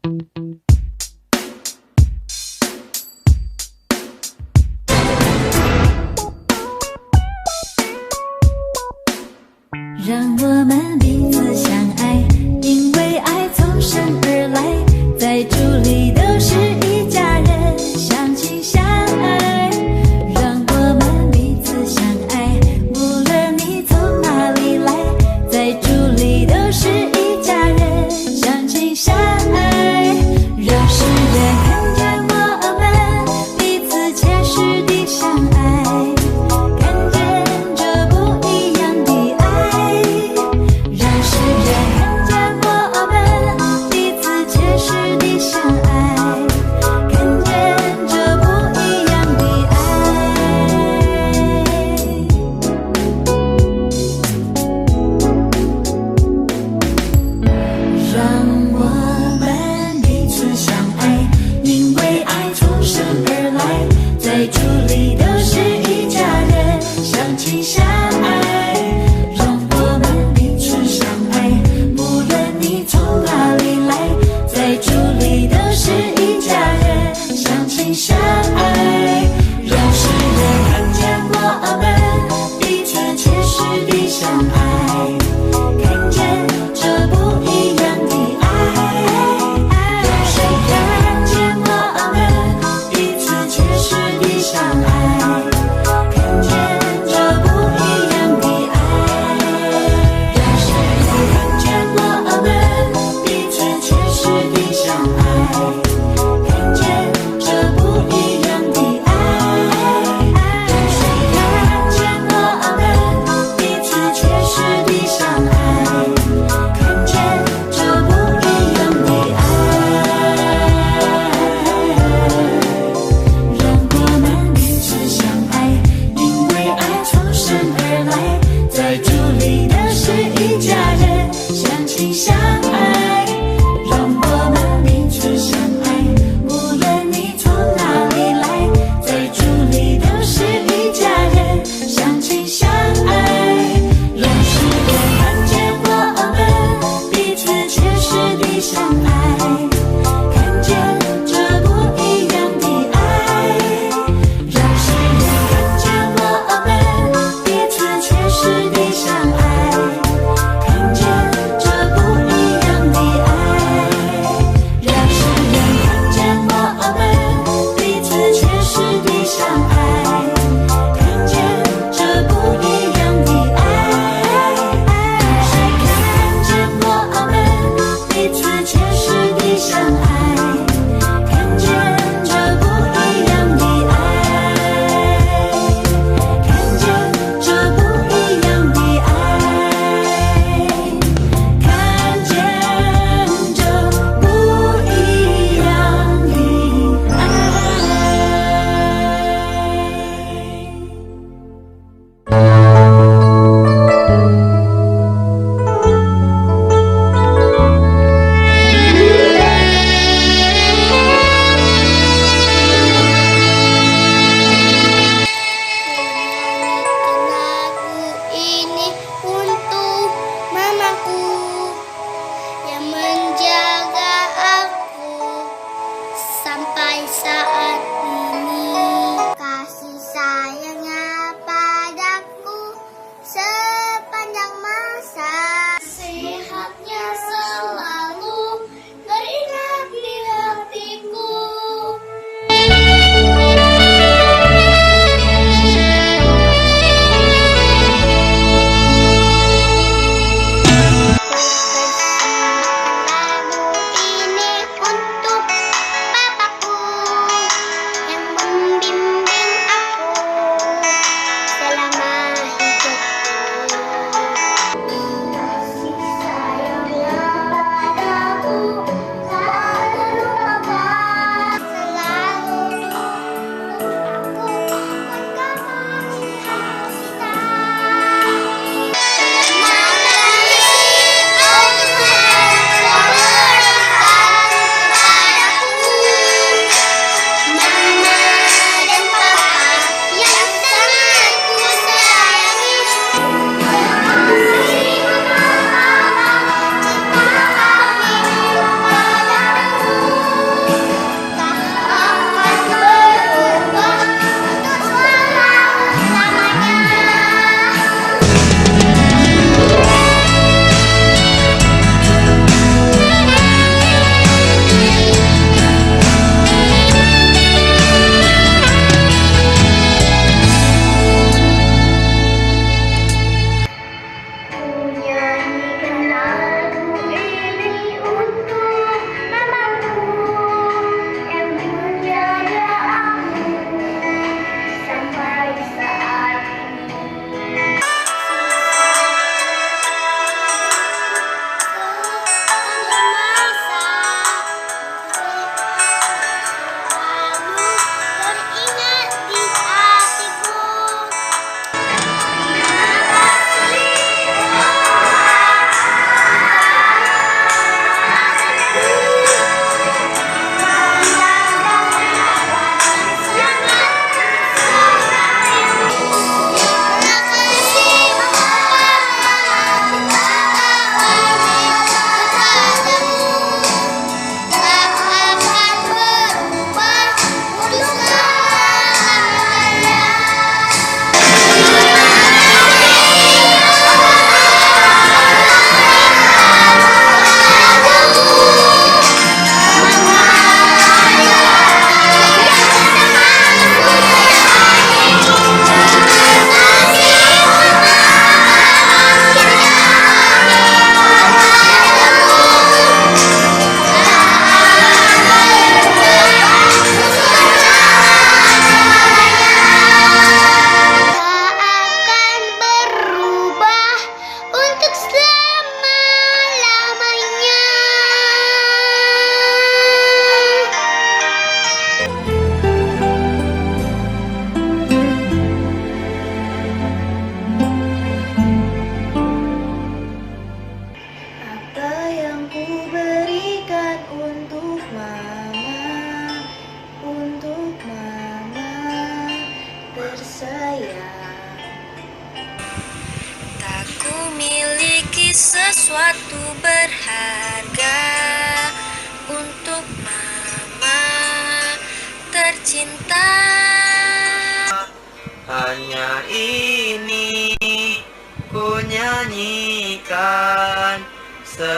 让我们彼此相爱，因为爱从生而来，在主里都是一家人，相亲相爱。让我们彼此相爱，无论你从哪里来，在主里都是一家人，相亲相爱。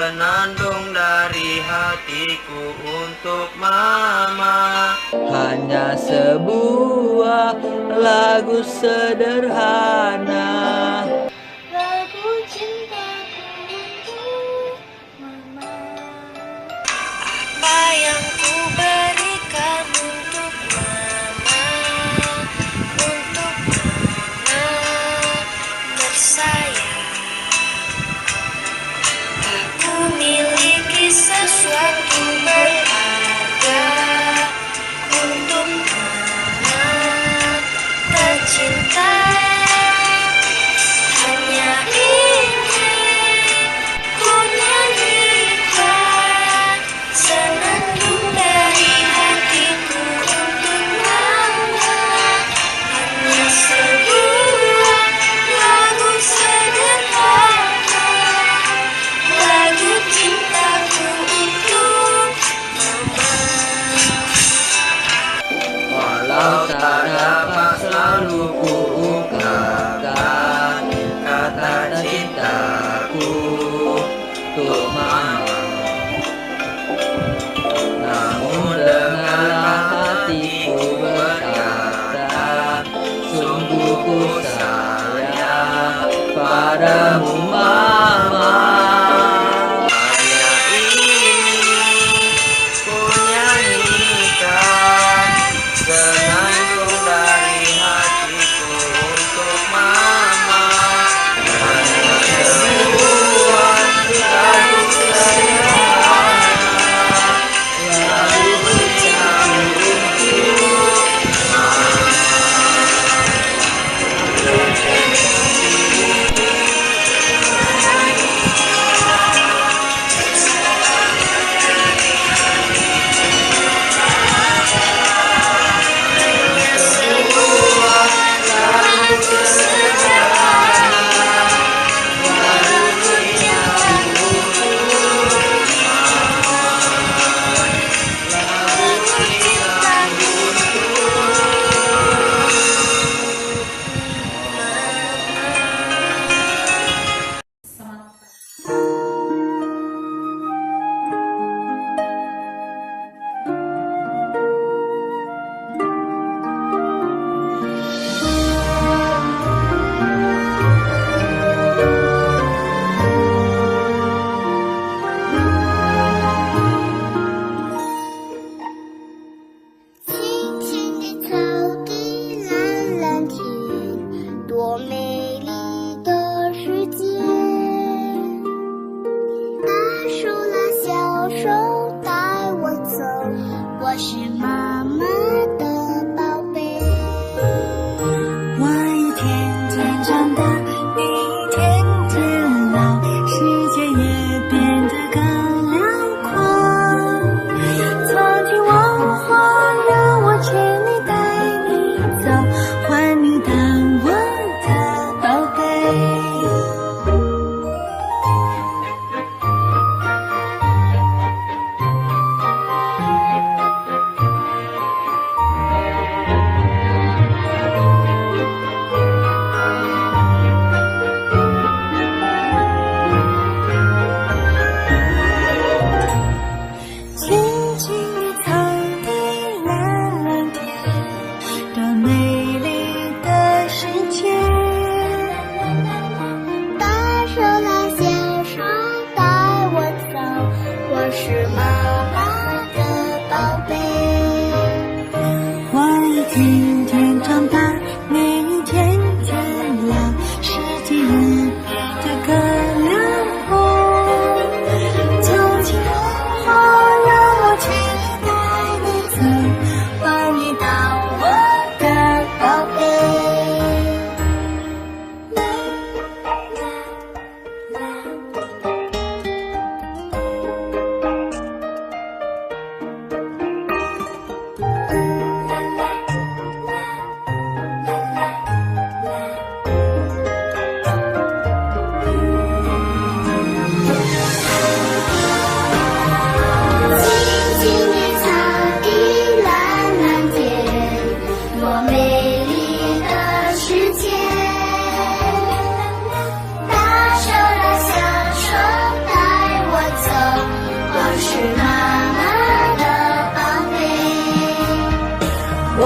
senandung dari hatiku untuk mama. Hanya sebuah lagu sederhana, Lagu cintaku untuk mama. Apa yang ku berikan untuk mama, untuk mama tersayang. Aku miliki sesuatu berharga untuk mama tercinta.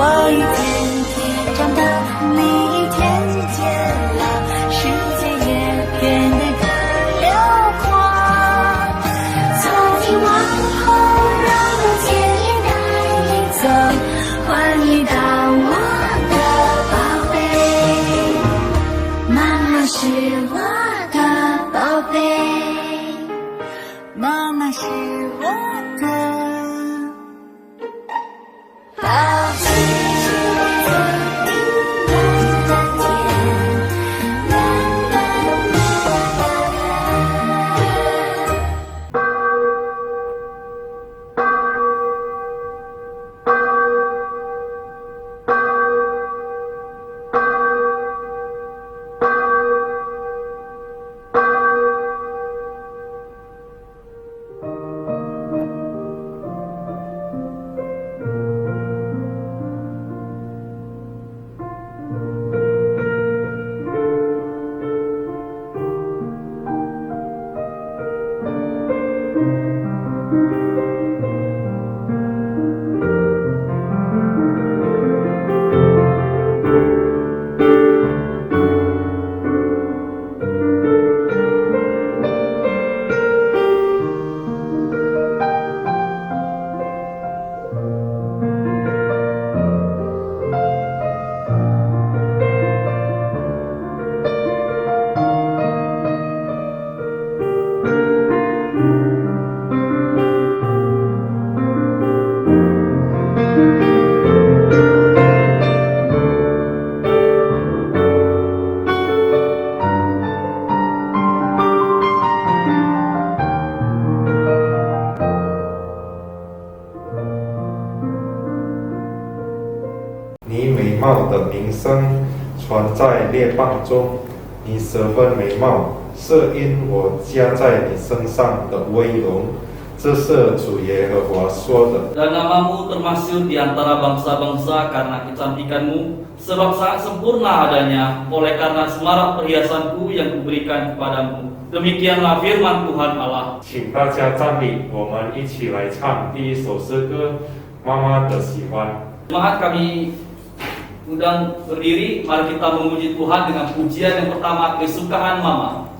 我一天天长大，你一天渐老，世界也变得更辽阔。从今往后，让天也带你走，欢迎到我的宝贝。妈妈是我的宝贝，妈妈是我的宝贝。你美貌的名声传在列邦中，你十分美貌，是因我加在你身上的威荣。这是主耶和华说的。 Dan namamu termasyhur di antara bangsa-bangsa karena kecantikanmu, sebab sangat sempurna adanya, oleh karena semarak perhiasanku yang kuberikan kepadamu. Demikianlah firman Tuhan Allah. 请大家站立，我们一起来唱第一首诗歌《妈妈的喜欢》。 Jemaat kami undang berdiri, mari kita memuji Tuhan dengan pujian yang pertama, kesukaan Mama.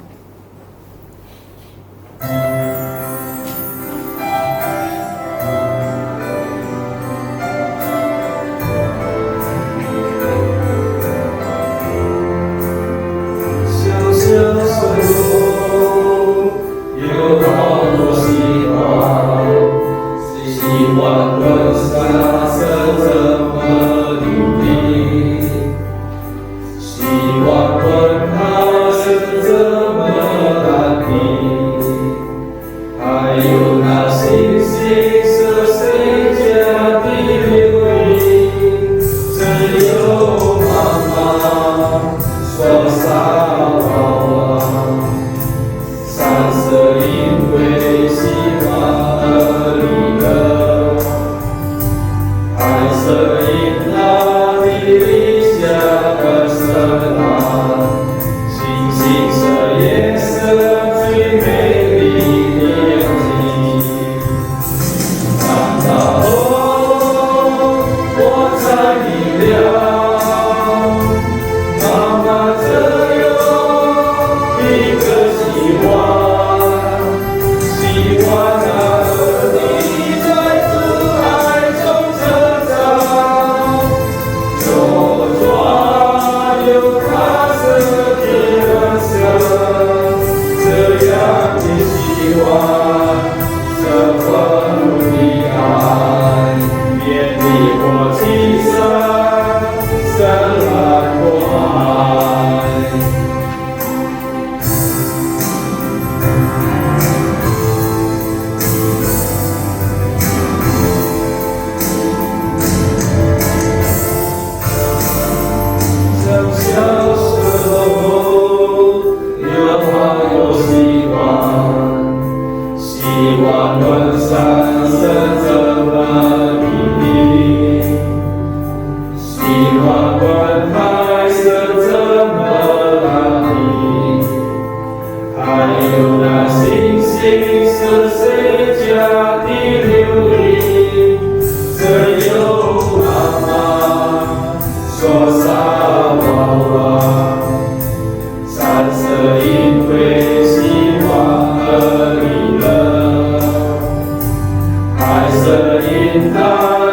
因他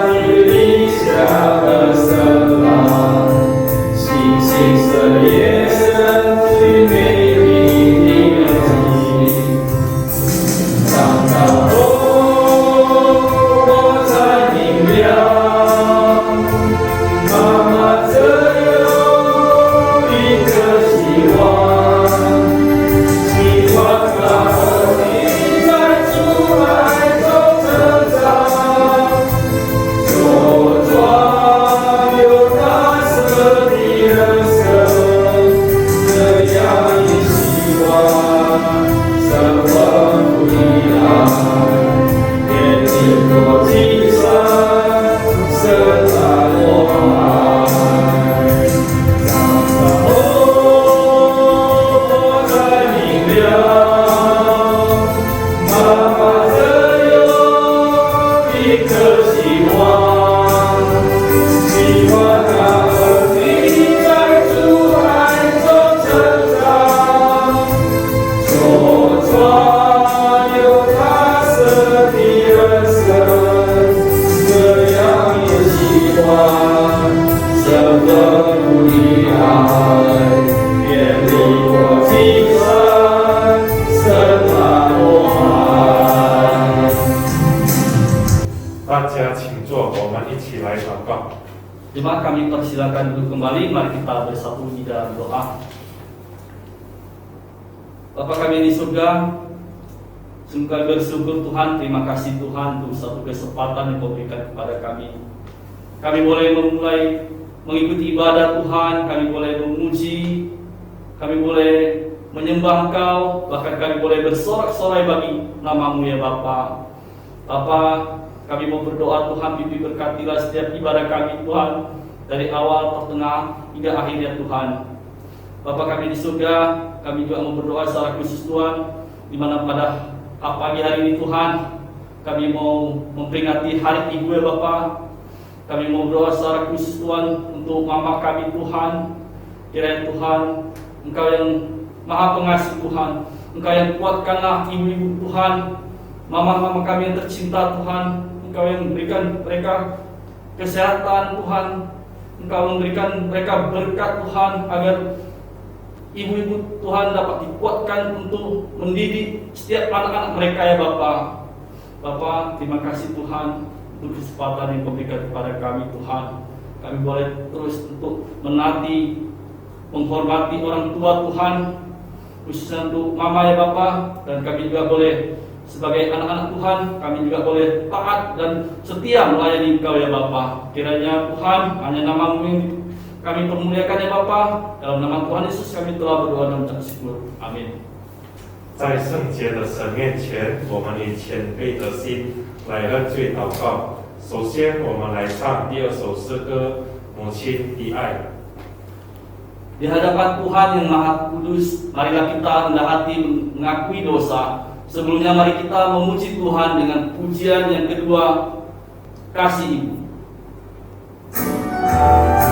的立下了色浪，星星色夜深最美丽的记。长大后我才明了，妈妈只有一个希望，希望她和你在主爱中成长，茁壮有大色的人生，这样的希望，生活不一样，眼睛多提升，生在我爱。长大后我才明了，妈妈只有一颗希望，希望她和你在主爱中成长，茁壮有大色的人生，这样的希望，生活不离爱，远离我今生，深爱我爱。大家请坐，我们一起来祷告。 Jemaat kami persilakan duduk kembali, mari kita bersatu di dalam doa. Bapa kami di surga, sungguh kami bersyukur Tuhan, terima kasih Tuhan untuk satu kesempatan yang Kau berikan kepada kami. Kami boleh memulai mengikuti ibadah Tuhan, kami boleh memuji, kami boleh menyembah Engkau, bahkan kami boleh bersorak-sorai bagi nama-Mu ya Bapa. Bapa, kami mau berdoa Tuhan, bimbing berkatilah setiap ibadah kami Tuhan, dari awal, pertengah, hingga akhirnya Tuhan. Bapa kami di surga, kami juga mau berdoa secara khusus Tuhan, di mana pada pagi hari ini Tuhan, kami mau memperingati hari Ibu ya Bapa. Kami mau berdoa secara khusus Tuhan untuk mama kami Tuhan. Kiranya Tuhan, Engkau yang Maha Pengasih Tuhan, Engkau yang kuatkanlah ibu-ibu Tuhan, mama-mama kami yang tercinta Tuhan. Engkau yang memberikan mereka kesehatan Tuhan, Engkau memberikan mereka berkat Tuhan, agar ibu-ibu Tuhan dapat dikuatkan untuk mendidik setiap anak-anak mereka ya Bapa. Bapa, terima kasih Tuhan untuk kesempatan yang Kau berikan kepada kami Tuhan. Kami boleh terus untuk menaati, menghormati orang tua Tuhan, khususnya untuk mama ya Bapa, dan kami juga boleh sebagai anak-anak Tuhan, kami juga boleh taat dan setia melayani Engkau ya Bapa. Kiranya Tuhan, hanya nama-Mu yang kami permuliakan ya Bapa. Dalam nama Tuhan Yesus kami telah berdoa dan mengucap syukur. Amin. 在圣洁的神面前，我们以谦卑的心来认罪祷告。首先，我们来唱第二首诗歌《母亲的爱》。 Di hadapan Tuhan yang Maha Kudus, marilah kita rendah hati mengakui dosa. Sebelumnya mari kita memuji Tuhan dengan pujian yang kedua, Kasih Ibu. Thank you.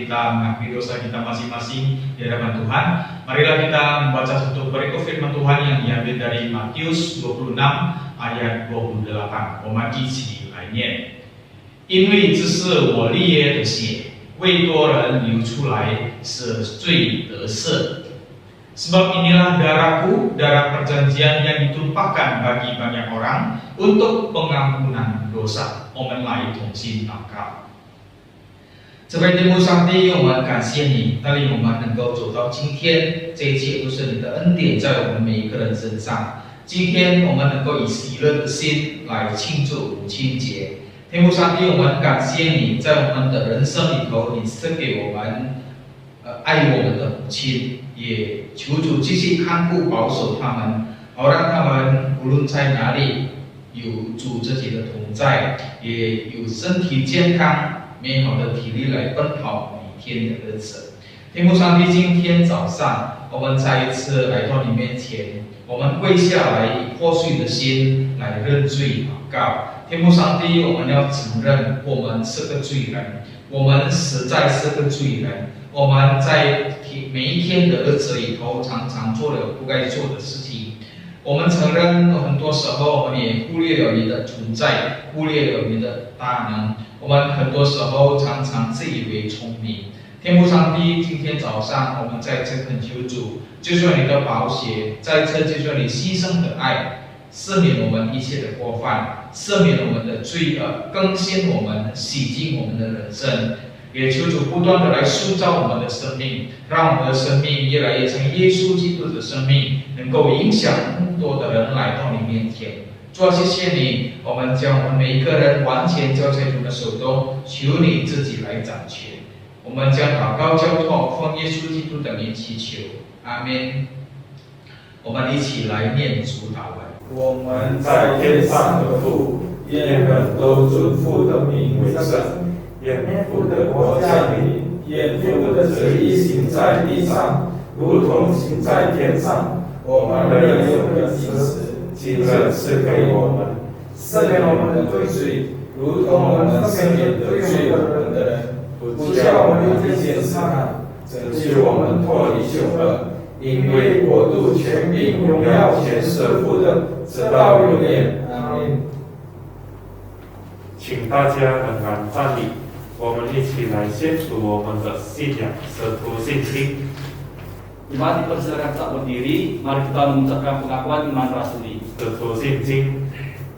kita mengakui dosa kita masing-masing di hadapan Tuhan. Marilah kita membaca satu berikut firman Tuhan yang diambil dari Matius 26 ayat 28. 我们一起来念。因为这是我立约的血，为多人流出来，使罪得赦。Sebab inilah darahku, darah perjanjian yang ditumpahkan bagi banyak orang untuk pengampunan dosa. 我们来同心祷告。这位天父上帝，我们感谢你，带领我们能够走到今天，这一切都是你的恩典在我们每一个人身上。今天我们能够以喜乐的心来庆祝母亲节。天父上帝，我们感谢你，在我们的人生里头，你赐给我们爱我们的母亲。也求主继续看顾保守他们，好让他们无论在哪里有主自己的同在，也有身体健康、美好的体力来奔跑每天的日子。天父上帝，今天早上我们再一次来到你面前，我们跪下来以破碎的心来认罪祷告。天父上帝，我们要承认我们是个罪人，我们实在是个罪人。我们在每一天的日子里头，常常做了不该做的事情。我们承认，很多时候我们也忽略了你的存在，忽略了你的大能。我们很多时候常常自以为聪明。天父上帝，今天早上我们在这恳求主，就算你的宝血，在这就算你牺牲的爱，赦免我们一切的过犯，赦免我们的罪恶，更新我们，洗净我们的人生。也求主不断的来塑造我们的生命，让我们的生命越来越像耶稣基督的生命，能够影响更多的人来到你面前。主，谢谢你，我们将我们每一个人完全交在主的手中，求你自己来掌权。我们将祷告交托，奉耶稣基督的名祈求，阿们。我们一起来念主祷文。我们在天上的父，愿人都尊父的名为圣。愿父的国降临，愿父的旨意行在地上，如同行在天上。我们的日用的饮食，今日赐给我们，赦免我们的罪，如同我们赦免得罪我们的人，不叫我们遇见试探，拯救我们脱离凶恶。因为国度、权柄、荣耀，全是父的，直到永远。阿们。请大家仍然站立。我们一起来献出我们的信仰，使徒信心。Jemaat dipersilakan tak berdiri, mari kita mengucapkan pengakuan iman rasuli. 使徒信经，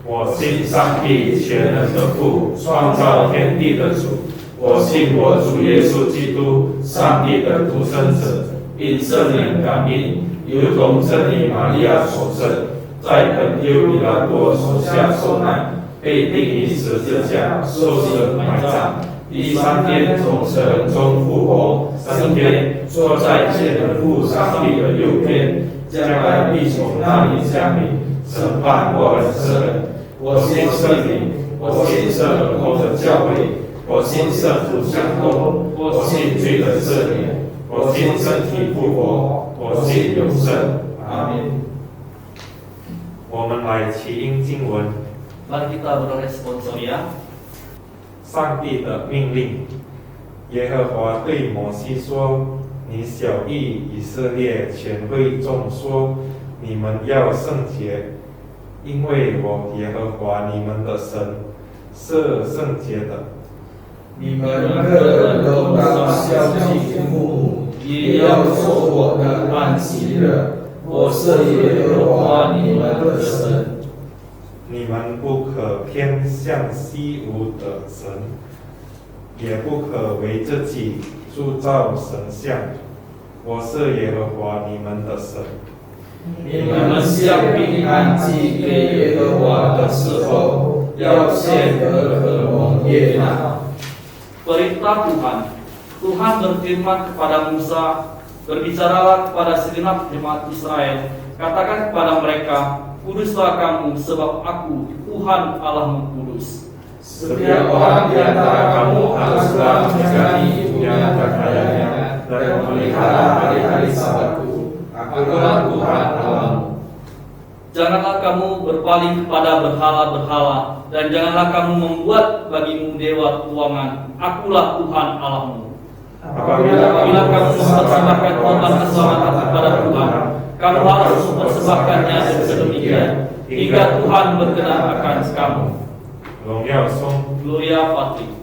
我信上帝全能的父，创造天地的主。我信我主耶稣基督，上帝的独生子，因圣灵感应，由同真理玛利亚所生，在本丢比拉多手下受难，被钉于十字架，受死埋葬。第三天从死人中复活，升天，坐在天的父上帝的右边，将来必从那里降临，审判活人生人。我信圣灵，我信圣公的教会，我信圣父相通，我信罪的赦免，我信身体复活，我信永生。阿们。我们来起因经文。Mari kita berresponsoria. 上帝的命令，耶和华对摩西说：“你晓谕以色列全会众说，你们要圣洁，因为我耶和华你们的神是圣洁的。你们个人都当孝敬父母，也要守我的安息日。我是耶和华你们的神。” 你们不可偏向虚无的神，也不可为自己铸造神像。我是耶和华你们的神。你们献平安祭给耶和华的时候，要献得可蒙悦纳。Perintah Tuhan. Tuhan berfirman kepada Musa, berbicaralah kepada segenap jemaat Israel, katakan kepada mereka, kuduslah kamu sebab aku Tuhan Allahmu kudus. Setiap orang di antara kamu haruslah menjadi ibunya dan ayahnya dan memelihara hari-hari Sabatku. Akulah Tuhan Allahmu. Janganlah kamu berpaling kepada berhala-berhala dan janganlah kamu membuat bagimu dewa tuangan. Akulah Tuhan Allahmu. Apabila kamu mempersembahkan korban keselamatan kepada Tuhan, kamu harus mempersembahkannya sedemikian hingga Tuhan berkenan akan kamu. 荣耀颂。 Gloria Patri.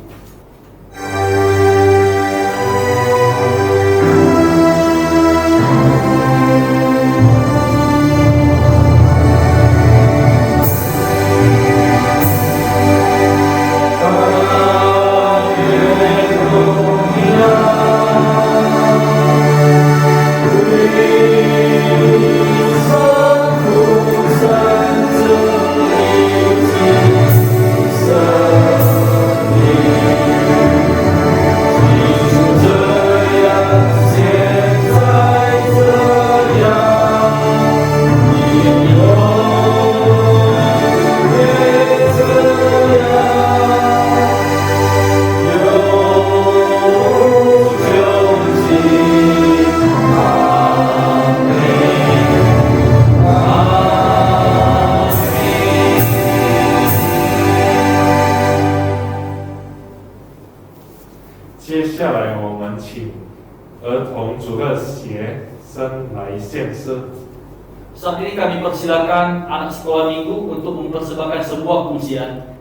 Saat ini kami persilakan anak sekolah minggu untuk mempersembahkan sebuah pujian.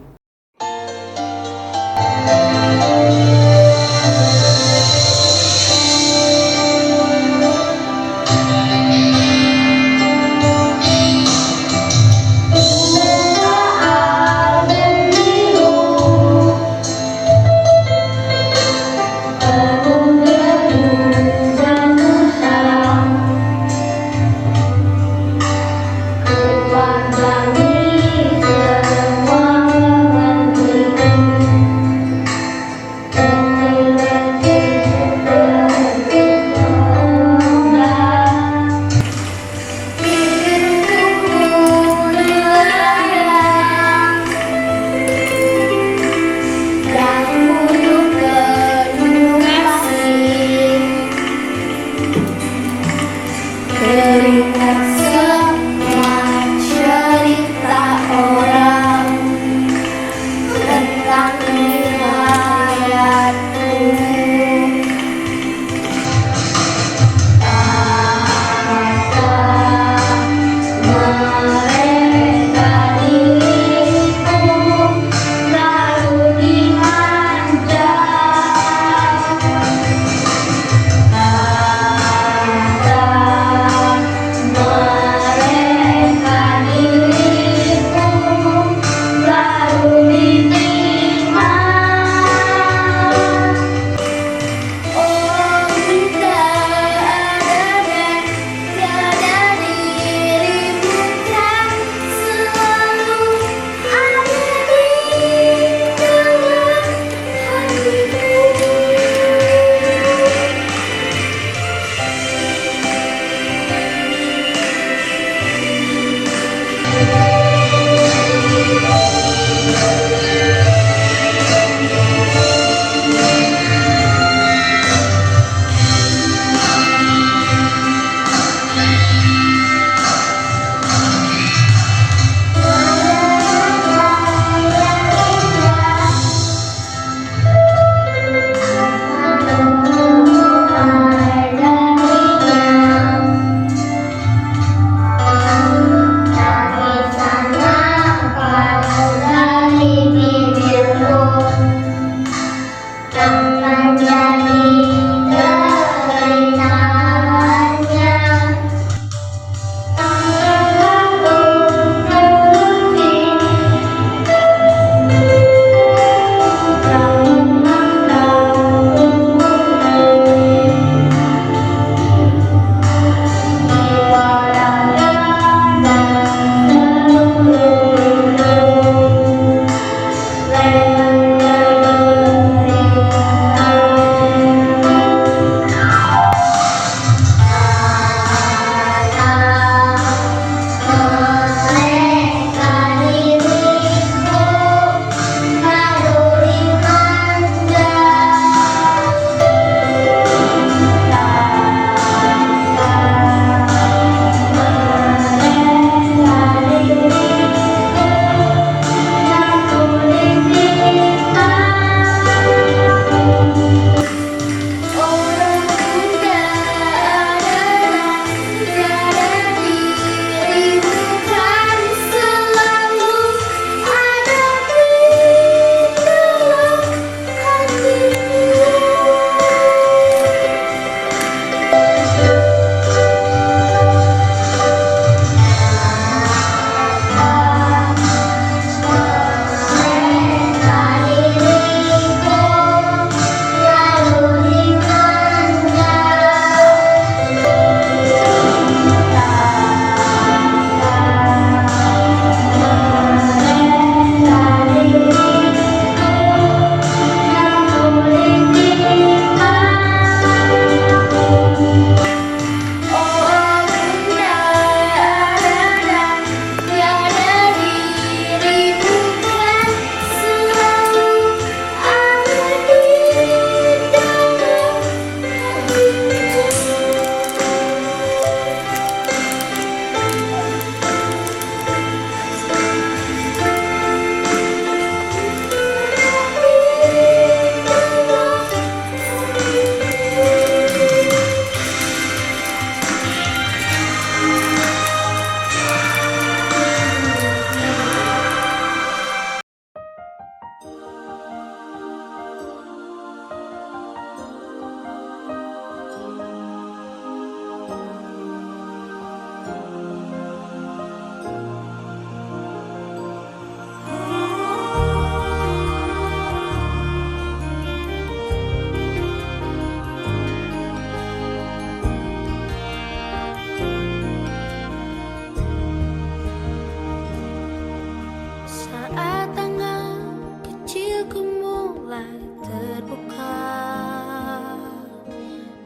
Mama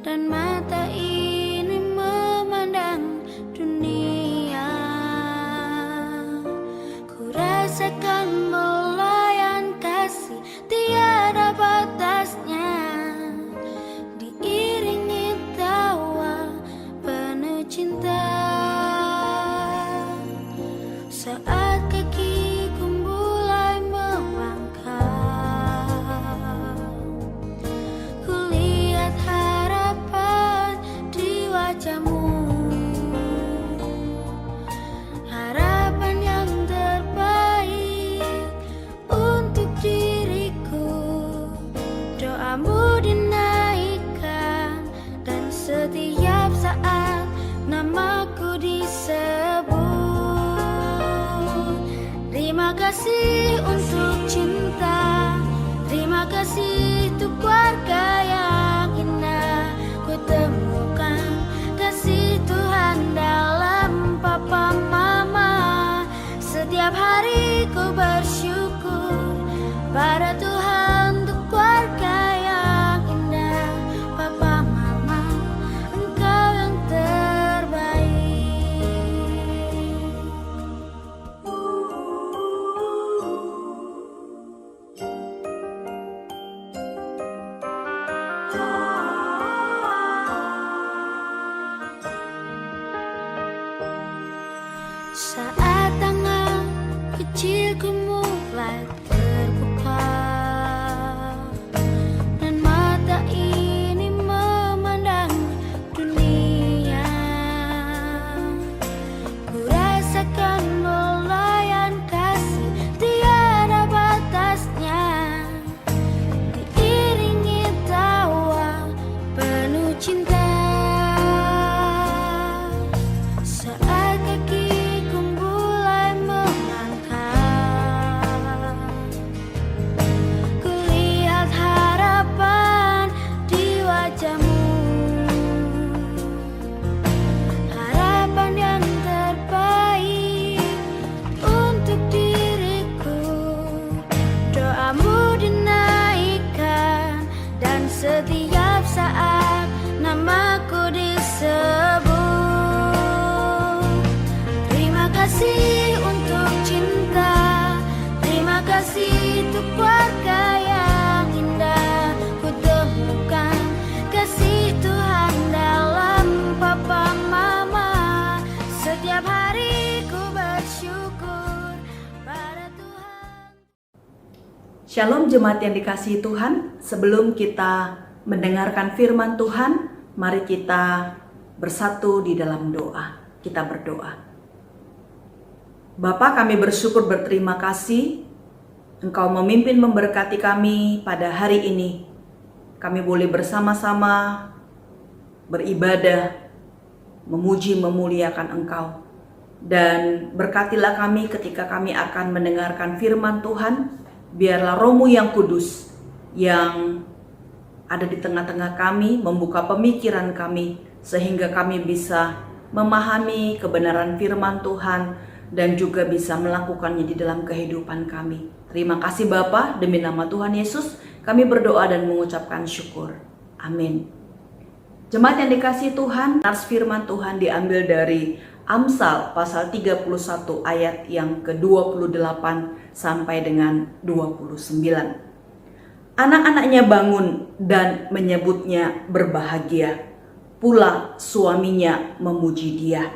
dan mata ini memandang dunia. Ku rasakan belayan kasih tiada batasnya, diiringi tawa penuh cinta. Saat kakiku mulai melangkah, ku lihat harapan di wajahmu, harapan yang terbaik untuk diriku. Doamu dinaikkan dan setiap saat namaku disebut. Terima kasih untuk cinta, terima kasih untuk keluarga yang indah. Ku temukan kasih Tuhan dalam papa mama. Setiap hari ku bersyukur pada Tuhan untuk keluarga yang indah. Papa mama, engkau yang terbaik. Saat tangan kecilku mulai terbuka dan mata ini memandang dunia, ku rasakan belayan kasih tiada batasnya, diiringi tawa penuh cinta. Saat kakiku mulai melangkah, ku lihat harapan di wajahmu, harapan yang terbaik untuk diriku. Doamu dinaikkan dan setiap saat namaku disebut. Terima kasih untuk cinta, terima kasih untuk keluarga yang indah. Ku temukan kasih Tuhan dalam papa mama. Setiap hari ku bersyukur pada Tuhan. Shalom jemaat yang dikasihi Tuhan, sebelum kita mendengarkan firman Tuhan, mari kita bersatu di dalam doa. Kita berdoa. Bapa, kami bersyukur berterima kasih Engkau memimpin memberkati kami pada hari ini. Kami boleh bersama-sama beribadah, memuji, memuliakan Engkau. Dan berkatilah kami ketika kami akan mendengarkan firman Tuhan. Biarlah Roh-Mu yang kudus yang ada di tengah-tengah kami, membuka pemikiran kami, sehingga kami bisa memahami kebenaran firman Tuhan dan juga bisa melakukannya di dalam kehidupan kami. Terima kasih Bapa, demi nama Tuhan Yesus kami berdoa dan mengucapkan syukur. Amin. Jemaat yang dikasihi Tuhan, nas firman Tuhan diambil dari Amsal pasal 31 ayat yang ke-28 sampai dengan 29. Anak-anaknya bangun dan menyebutnya berbahagia, pula suaminya memuji dia.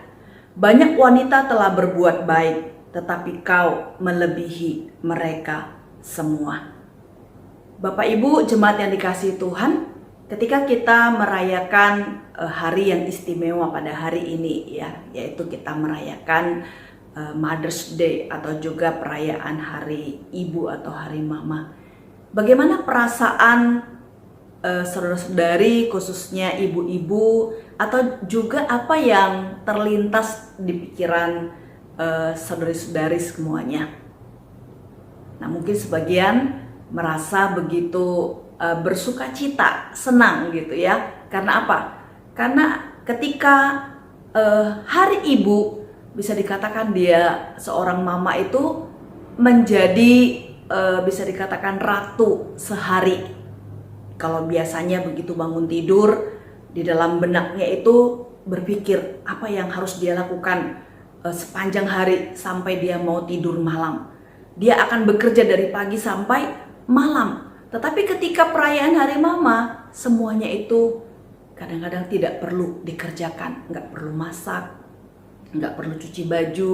Banyak wanita telah berbuat baik, tetapi kau melebihi mereka semua. Bapak Ibu jemaat yang dikasihi Tuhan, ketika kita merayakan hari yang istimewa pada hari ini ya, yaitu kita merayakan Mother's Day atau juga perayaan hari ibu atau hari mama. Bagaimana perasaan saudara-saudari, khususnya ibu-ibu, atau juga apa yang terlintas di pikiran saudari-saudari semuanya? Nah, mungkin sebagian merasa begitu bersukacita, senang gitu ya. Karena apa? Karena ketika hari ibu, bisa dikatakan dia seorang mama itu menjadi bisa dikatakan ratu sehari. Kalau biasanya begitu bangun tidur, Di dalam benaknya itu berpikir apa yang harus dia lakukan sepanjang hari sampai dia mau tidur malam. Dia akan bekerja dari pagi sampai malam. Tetapi ketika perayaan hari mama, semuanya itu kadang-kadang tidak perlu dikerjakan. Nggak perlu masak, nggak perlu cuci baju,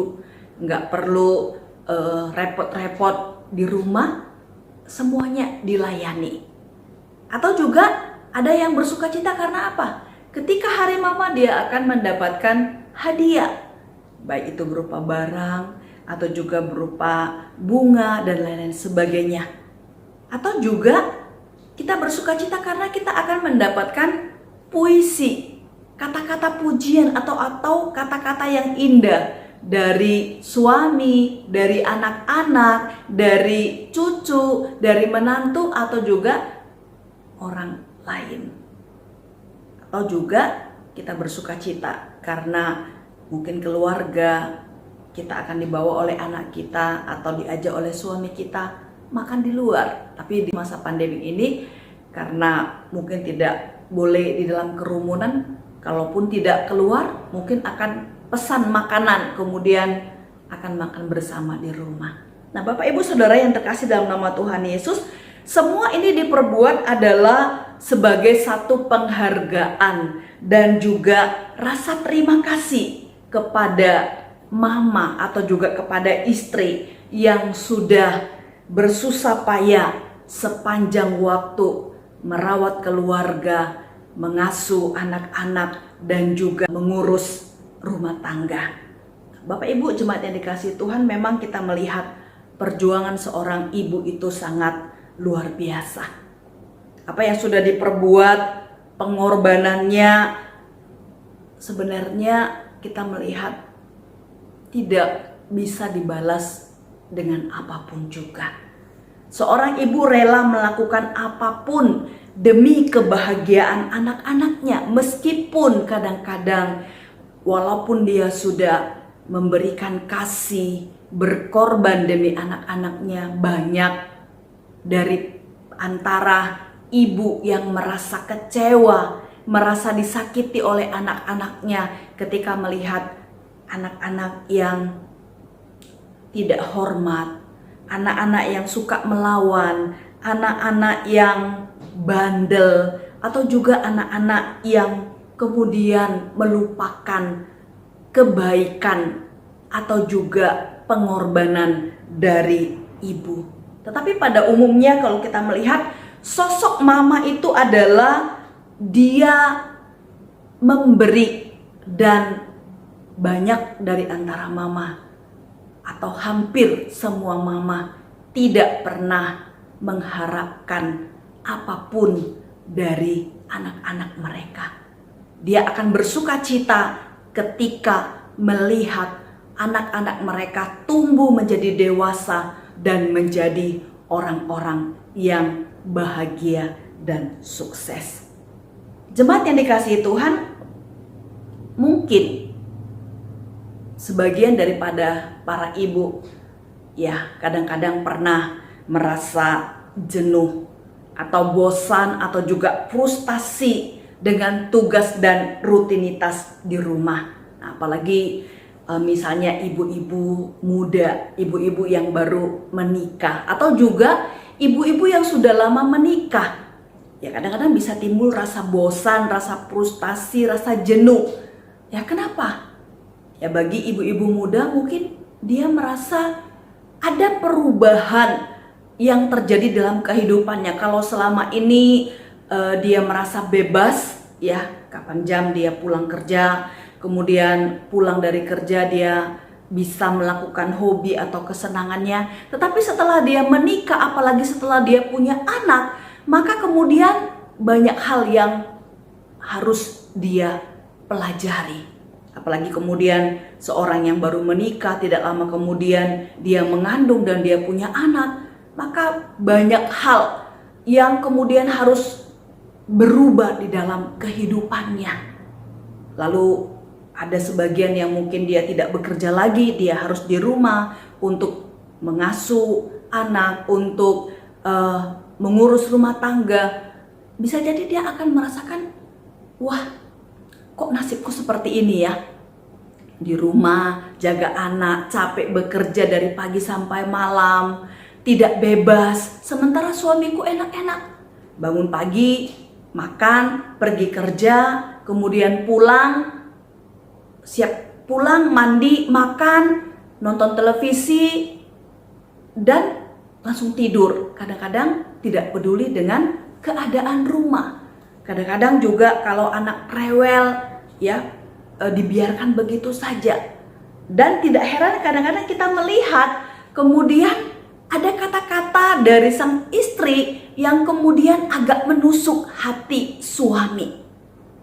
nggak perlu repot-repot di rumah, semuanya dilayani. Atau juga ada yang bersuka cita karena apa? Ketika hari mama dia akan mendapatkan hadiah, baik itu berupa barang atau juga berupa bunga dan lain-lain sebagainya. Atau juga kita bersuka cita karena kita akan mendapatkan puisi, kata-kata pujian atau kata-kata yang indah dari suami, dari anak-anak, dari cucu, dari menantu atau juga orang lain. Atau juga kita bersuka cita karena mungkin keluarga kita akan dibawa oleh anak kita atau diajak oleh suami kita makan di luar. Tapi di masa pandemi ini karena mungkin tidak boleh di dalam kerumunan, kalaupun tidak keluar mungkin akan pesan makanan kemudian akan makan bersama di rumah. Nah, Bapak Ibu Saudara yang terkasih dalam nama Tuhan Yesus, semua ini diperbuat adalah sebagai satu penghargaan dan juga rasa terima kasih kepada mama atau juga kepada istri yang sudah bersusah payah sepanjang waktu merawat keluarga, mengasuh anak-anak dan juga mengurus rumah tangga. Bapak Ibu jemaat yang dikasihi Tuhan, memang kita melihat perjuangan seorang ibu itu sangat luar biasa. Apa yang sudah diperbuat, pengorbanannya, sebenarnya kita melihat tidak bisa dibalas dengan apapun juga. Seorang ibu rela melakukan apapun demi kebahagiaan anak-anaknya, meskipun kadang-kadang walaupun dia sudah memberikan kasih, berkorban demi anak-anaknya, banyak dari antara ibu yang merasa kecewa, merasa disakiti oleh anak-anaknya ketika melihat anak-anak yang tidak hormat, anak-anak yang suka melawan, anak-anak yang bandel, atau juga anak-anak yang kemudian melupakan kebaikan atau juga pengorbanan dari ibu. Tetapi pada umumnya kalau kita melihat sosok mama itu adalah dia memberi, dan banyak dari antara mama atau hampir semua mama tidak pernah mengharapkan apapun dari anak-anak mereka. Dia akan bersuka cita ketika melihat anak-anak mereka tumbuh menjadi dewasa dan menjadi orang-orang yang bahagia dan sukses. Jemaat yang dikasihi Tuhan, mungkin sebagian daripada para ibu ya kadang-kadang pernah merasa jenuh atau bosan atau juga frustasi dengan tugas dan rutinitas di rumah. Nah, apalagi misalnya ibu-ibu muda, ibu-ibu yang baru menikah, atau juga ibu-ibu yang sudah lama menikah. Ya kadang-kadang bisa timbul rasa bosan, rasa frustasi, rasa jenuh. Ya kenapa? Ya bagi ibu-ibu muda mungkin dia merasa ada perubahan yang terjadi dalam kehidupannya. Kalau selama ini dia merasa bebas, ya kapan jam dia pulang kerja, kemudian pulang dari kerja dia bisa melakukan hobi atau kesenangannya. Tetapi setelah dia menikah, apalagi setelah dia punya anak, maka kemudian banyak hal yang harus dia pelajari. Apalagi kemudian seorang yang baru menikah, tidak lama kemudian dia mengandung dan dia punya anak, maka banyak hal yang kemudian harus berubah di dalam kehidupannya. Lalu ada sebagian yang mungkin dia tidak bekerja lagi, dia harus di rumah untuk mengasuh anak, untuk mengurus rumah tangga. Bisa jadi dia akan merasakan wah, kok nasibku seperti ini ya? Di rumah, jaga anak, capek bekerja dari pagi sampai malam, tidak bebas. Sementara suamiku enak-enak. Bangun pagi, makan, pergi kerja, kemudian pulang, siap pulang, mandi, makan, nonton televisi, dan langsung tidur. Kadang-kadang tidak peduli dengan keadaan rumah. Kadang-kadang juga kalau anak rewel, ya, dibiarkan begitu saja. Dan tidak heran kadang-kadang kita melihat kemudian ada kata-kata dari sang istri yang kemudian agak menusuk hati suami,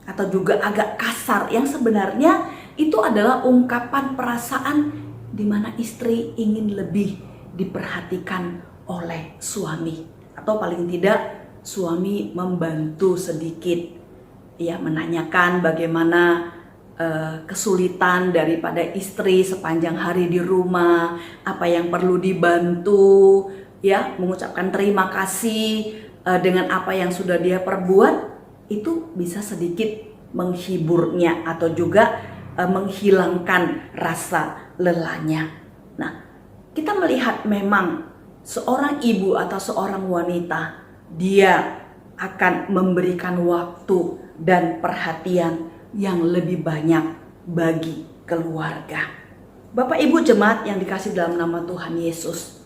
atau juga agak kasar, yang sebenarnya itu adalah ungkapan perasaan di mana istri ingin lebih diperhatikan oleh suami, atau paling tidak suami membantu sedikit, ya, menanyakan bagaimana kesulitan daripada istri sepanjang hari di rumah, apa yang perlu dibantu, ya, mengucapkan terima kasih dengan apa yang sudah dia perbuat. Itu bisa sedikit menghiburnya atau juga menghilangkan rasa lelahnya. Nah, kita melihat memang seorang ibu atau seorang wanita, dia akan memberikan waktu dan perhatian yang lebih banyak bagi keluarga. Bapak Ibu jemaat yang dikasih dalam nama Tuhan Yesus,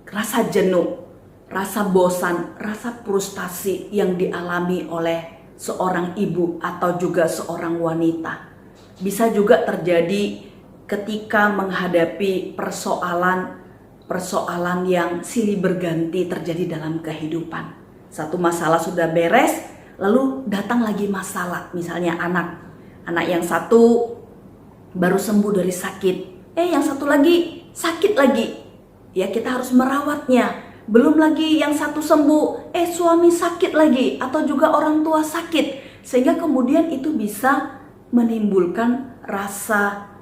rasa jenuh, rasa bosan, rasa frustasi yang dialami oleh seorang ibu atau juga seorang wanita bisa juga terjadi ketika menghadapi persoalan yang silih berganti terjadi dalam kehidupan. Satu masalah sudah beres, lalu datang lagi masalah. Misalnya anak yang satu baru sembuh dari sakit, yang satu lagi sakit lagi, ya, kita harus merawatnya. Belum lagi yang satu sembuh, suami sakit lagi, atau juga orang tua sakit, sehingga kemudian itu bisa menimbulkan rasa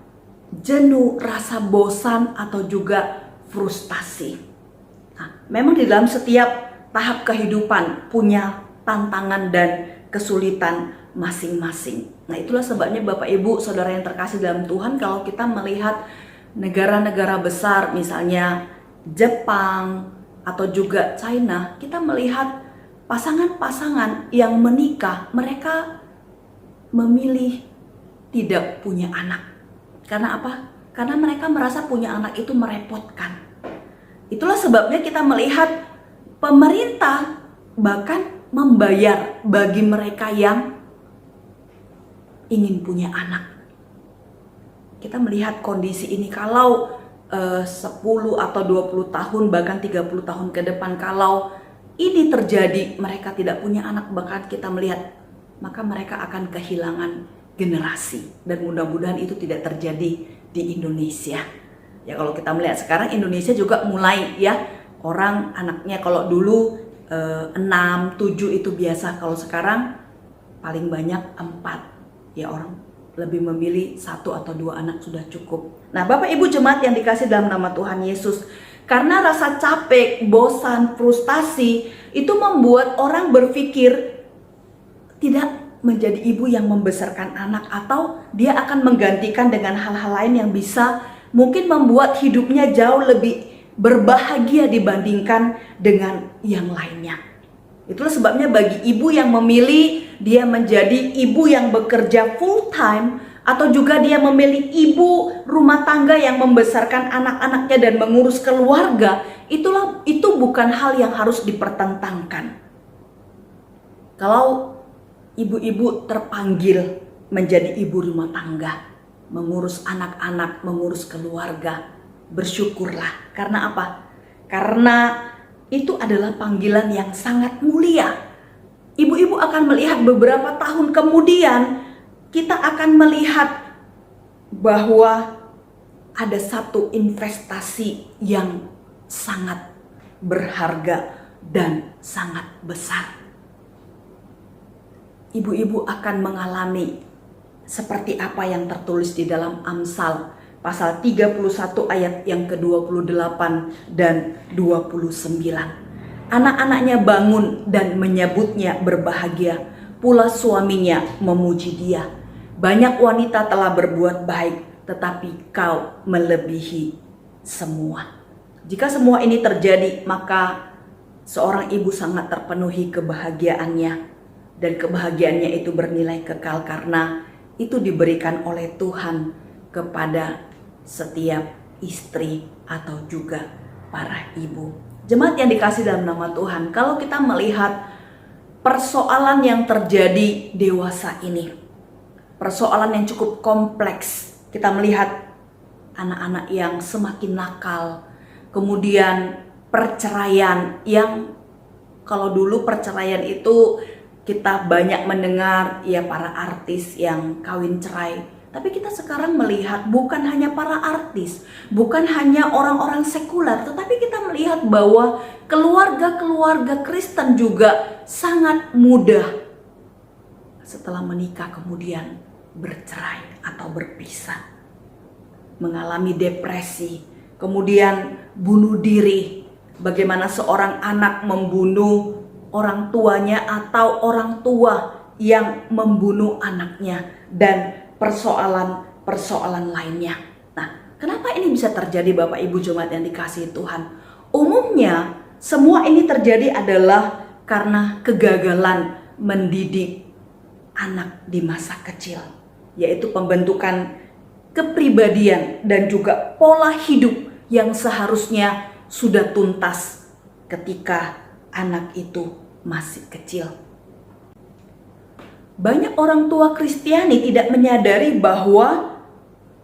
jenuh, rasa bosan, atau juga frustasi. Nah, memang di dalam setiap tahap kehidupan punya tantangan dan kesulitan masing-masing. Nah, itulah sebabnya Bapak Ibu Saudara yang terkasih dalam Tuhan, kalau kita melihat negara-negara besar misalnya Jepang atau juga China, kita melihat pasangan-pasangan yang menikah, mereka memilih tidak punya anak. Karena apa? Karena mereka merasa punya anak itu merepotkan. Itulah sebabnya kita melihat pemerintah bahkan membayar bagi mereka yang ingin punya anak. Kita melihat kondisi ini, kalau 10 atau 20 tahun bahkan 30 tahun ke depan, kalau ini terjadi, mereka tidak punya anak, bahkan kita melihat, maka mereka akan kehilangan generasi. Dan mudah-mudahan itu tidak terjadi di Indonesia. Ya, kalau kita melihat sekarang Indonesia juga mulai, ya, orang anaknya kalau dulu 6, 7 itu biasa, kalau sekarang paling banyak 4, ya, orang lebih memilih 1 atau 2 anak sudah cukup. Nah, Bapak Ibu jemaat yang dikasih dalam nama Tuhan Yesus, karena rasa capek, bosan, frustasi itu membuat orang berpikir tidak menjadi ibu yang membesarkan anak, atau dia akan menggantikan dengan hal-hal lain yang bisa mungkin membuat hidupnya jauh lebih berbahagia dibandingkan dengan yang lainnya. Itulah sebabnya bagi ibu yang memilih dia menjadi ibu yang bekerja full time, atau juga dia memilih ibu rumah tangga yang membesarkan anak-anaknya dan mengurus keluarga, itu bukan hal yang harus dipertentangkan. Kalau ibu-ibu terpanggil menjadi ibu rumah tangga, mengurus anak-anak, mengurus keluarga, bersyukurlah. Karena apa? Karena itu adalah panggilan yang sangat mulia. Ibu-ibu akan melihat beberapa tahun kemudian, kita akan melihat bahwa ada satu investasi yang sangat berharga dan sangat besar. Ibu-ibu akan mengalami seperti apa yang tertulis di dalam Amsal pasal 31 ayat yang ke-28 dan 29. Anak-anaknya bangun dan menyebutnya berbahagia, pula suaminya memuji dia. Banyak wanita telah berbuat baik, tetapi kau melebihi semua. Jika semua ini terjadi, maka seorang ibu sangat terpenuhi kebahagiaannya, dan kebahagiaannya itu bernilai kekal karena itu diberikan oleh Tuhan kepada setiap istri atau juga para ibu. Jemaat yang dikasih dalam nama Tuhan, kalau kita melihat persoalan yang terjadi dewasa ini, persoalan yang cukup kompleks, kita melihat anak-anak yang semakin nakal, kemudian perceraian yang kalau dulu perceraian itu kita banyak mendengar ya para artis yang kawin cerai. Tapi kita sekarang melihat bukan hanya para artis, bukan hanya orang-orang sekuler, tetapi kita melihat bahwa keluarga-keluarga Kristen juga sangat mudah setelah menikah kemudian bercerai atau berpisah, mengalami depresi, kemudian bunuh diri. Bagaimana seorang anak membunuh orang tuanya atau orang tua yang membunuh anaknya, dan persoalan-persoalan lainnya. Nah, kenapa ini bisa terjadi Bapak Ibu jemaat yang dikasihi Tuhan? Umumnya semua ini terjadi adalah karena kegagalan mendidik anak di masa kecil, yaitu pembentukan kepribadian dan juga pola hidup yang seharusnya sudah tuntas ketika anak itu masih kecil. Banyak orang tua Kristiani tidak menyadari bahwa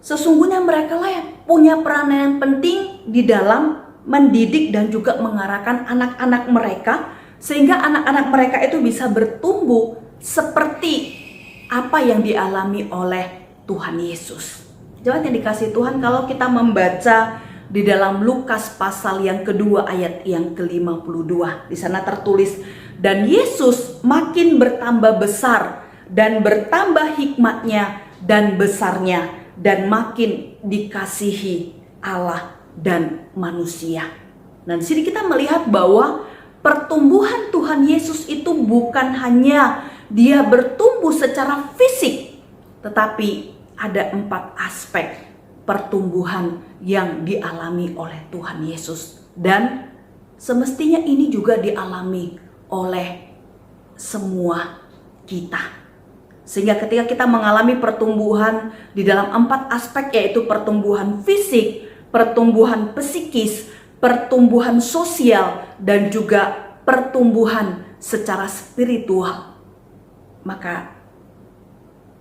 sesungguhnya mereka lah yang punya peranan yang penting di dalam mendidik dan juga mengarahkan anak-anak mereka, sehingga anak-anak mereka itu bisa bertumbuh seperti apa yang dialami oleh Tuhan Yesus. Jemaat yang dikasihi Tuhan, kalau kita membaca di dalam Lukas pasal yang kedua ayat yang ke-52, di sana tertulis, dan Yesus makin bertambah besar dan bertambah hikmatnya dan besarnya, dan makin dikasihi Allah dan manusia. Nah, di sini kita melihat bahwa pertumbuhan Tuhan Yesus itu bukan hanya dia bertumbuh secara fisik, tetapi ada 4 aspek pertumbuhan yang dialami oleh Tuhan Yesus, dan semestinya ini juga dialami oleh semua kita. Sehingga ketika kita mengalami pertumbuhan di dalam 4 aspek, yaitu pertumbuhan fisik, pertumbuhan psikis, pertumbuhan sosial, dan juga pertumbuhan secara spiritual, maka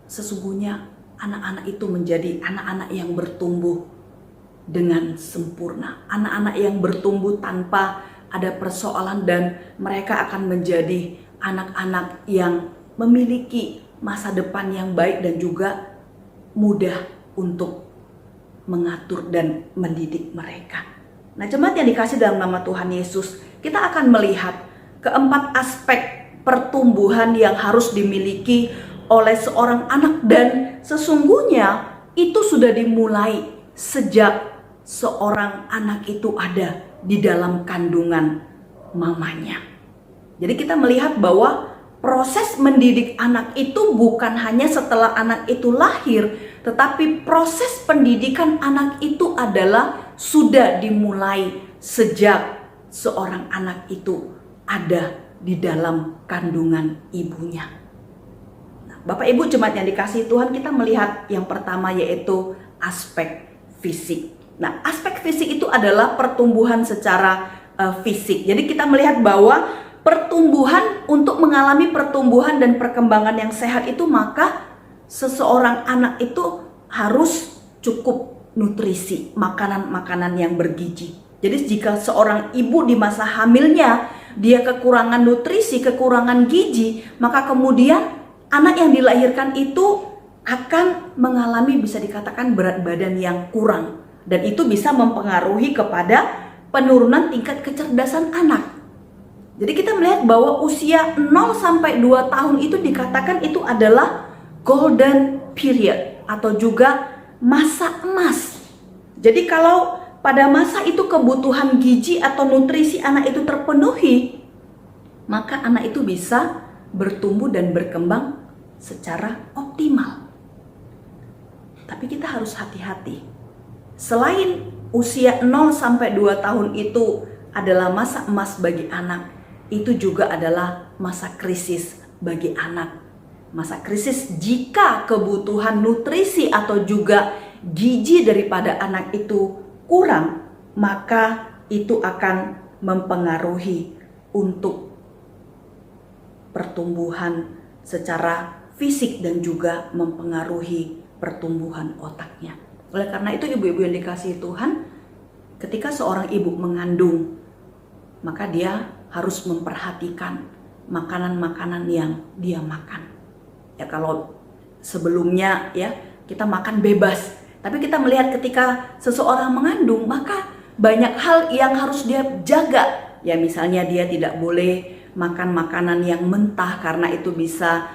sesungguhnya anak-anak itu menjadi anak-anak yang bertumbuh dengan sempurna, anak-anak yang bertumbuh tanpa ada persoalan, dan mereka akan menjadi anak-anak yang memiliki masa depan yang baik dan juga mudah untuk mengatur dan mendidik mereka. Nah, jemaat yang dikasih dalam nama Tuhan Yesus, kita akan melihat keempat aspek pertumbuhan yang harus dimiliki oleh seorang anak, dan sesungguhnya itu sudah dimulai sejak seorang anak itu ada di dalam kandungan mamanya. Jadi kita melihat bahwa proses mendidik anak itu bukan hanya setelah anak itu lahir, tetapi proses pendidikan anak itu adalah sudah dimulai sejak seorang anak itu ada di dalam kandungan ibunya. Nah, Bapak Ibu jemaat yang dikasihi Tuhan, kita melihat yang pertama yaitu aspek fisik. Nah, aspek fisik itu adalah pertumbuhan secara fisik. Jadi kita melihat bahwa pertumbuhan, untuk mengalami pertumbuhan dan perkembangan yang sehat itu, maka seseorang anak itu harus cukup nutrisi, makanan-makanan yang bergizi. Jadi jika seorang ibu di masa hamilnya dia kekurangan nutrisi, kekurangan gizi, maka kemudian anak yang dilahirkan itu akan mengalami, bisa dikatakan, berat badan yang kurang. Dan itu bisa mempengaruhi kepada penurunan tingkat kecerdasan anak. Jadi kita melihat bahwa usia 0 sampai 2 tahun itu dikatakan itu adalah golden period atau juga masa emas. Jadi kalau pada masa itu kebutuhan gizi atau nutrisi anak itu terpenuhi, maka anak itu bisa bertumbuh dan berkembang secara optimal. Tapi kita harus hati-hati. Selain usia 0 sampai 2 tahun itu adalah masa emas bagi anak, itu juga adalah masa krisis bagi anak. Masa krisis jika kebutuhan nutrisi atau juga gizi daripada anak itu kurang, maka itu akan mempengaruhi untuk pertumbuhan secara fisik dan juga mempengaruhi pertumbuhan otaknya. Oleh karena itu ibu-ibu yang dikasihi Tuhan, ketika seorang ibu mengandung, maka dia harus memperhatikan makanan-makanan yang dia makan. Ya, kalau sebelumnya ya kita makan bebas, tapi kita melihat ketika seseorang mengandung, maka banyak hal yang harus dia jaga. Ya, misalnya dia tidak boleh makan makanan yang mentah karena itu bisa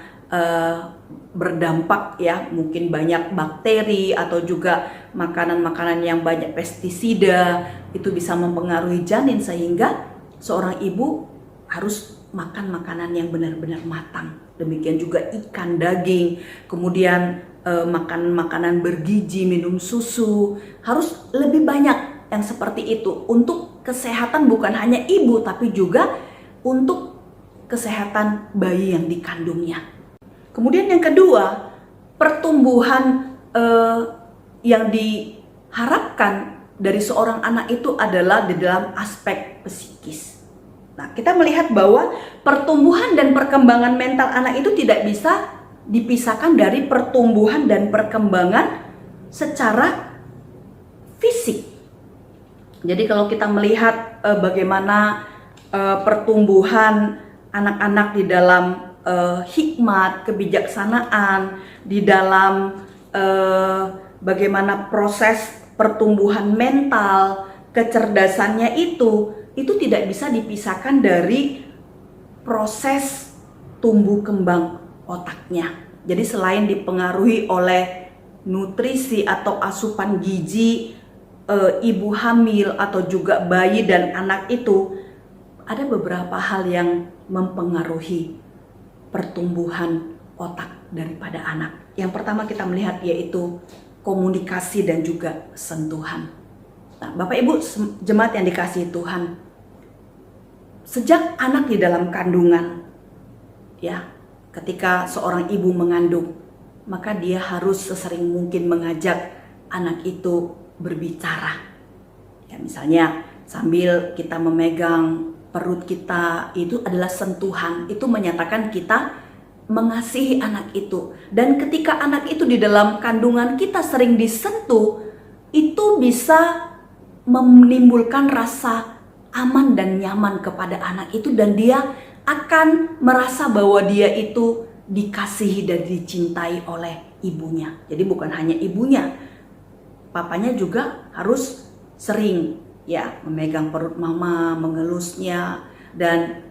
berdampak ya, mungkin banyak bakteri, atau juga makanan-makanan yang banyak pestisida itu bisa mempengaruhi janin, sehingga seorang ibu harus makan makanan yang benar-benar matang. Demikian juga ikan, daging, kemudian makan makanan bergizi, minum susu, harus lebih banyak yang seperti itu untuk kesehatan bukan hanya ibu tapi juga untuk kesehatan bayi yang dikandungnya. Kemudian yang kedua, pertumbuhan yang diharapkan dari seorang anak itu adalah di dalam aspek psikis. Nah, kita melihat bahwa pertumbuhan dan perkembangan mental anak itu tidak bisa dipisahkan dari pertumbuhan dan perkembangan secara fisik. Jadi kalau kita melihat bagaimana pertumbuhan anak-anak di dalam hikmat, kebijaksanaan, di dalam bagaimana proses pertumbuhan mental, kecerdasannya itu tidak bisa dipisahkan dari proses tumbuh kembang otaknya. Jadi selain dipengaruhi oleh nutrisi atau asupan gizi ibu hamil atau juga bayi dan anak itu, ada beberapa hal yang mempengaruhi pertumbuhan otak daripada anak. Yang pertama kita melihat yaitu komunikasi dan juga sentuhan. Nah, Bapak Ibu jemaat yang dikasihi Tuhan, sejak anak di dalam kandungan, ya, ketika seorang ibu mengandung, maka dia harus sesering mungkin mengajak anak itu berbicara. Ya, misalnya sambil kita memegang perut kita, itu adalah sentuhan, itu menyatakan kita mengasihi anak itu. Dan ketika anak itu di dalam kandungan kita sering disentuh, itu bisa menimbulkan rasa aman dan nyaman kepada anak itu, dan dia akan merasa bahwa dia itu dikasihi dan dicintai oleh ibunya. Jadi bukan hanya ibunya, papanya juga harus sering ya memegang perut mama, mengelusnya, dan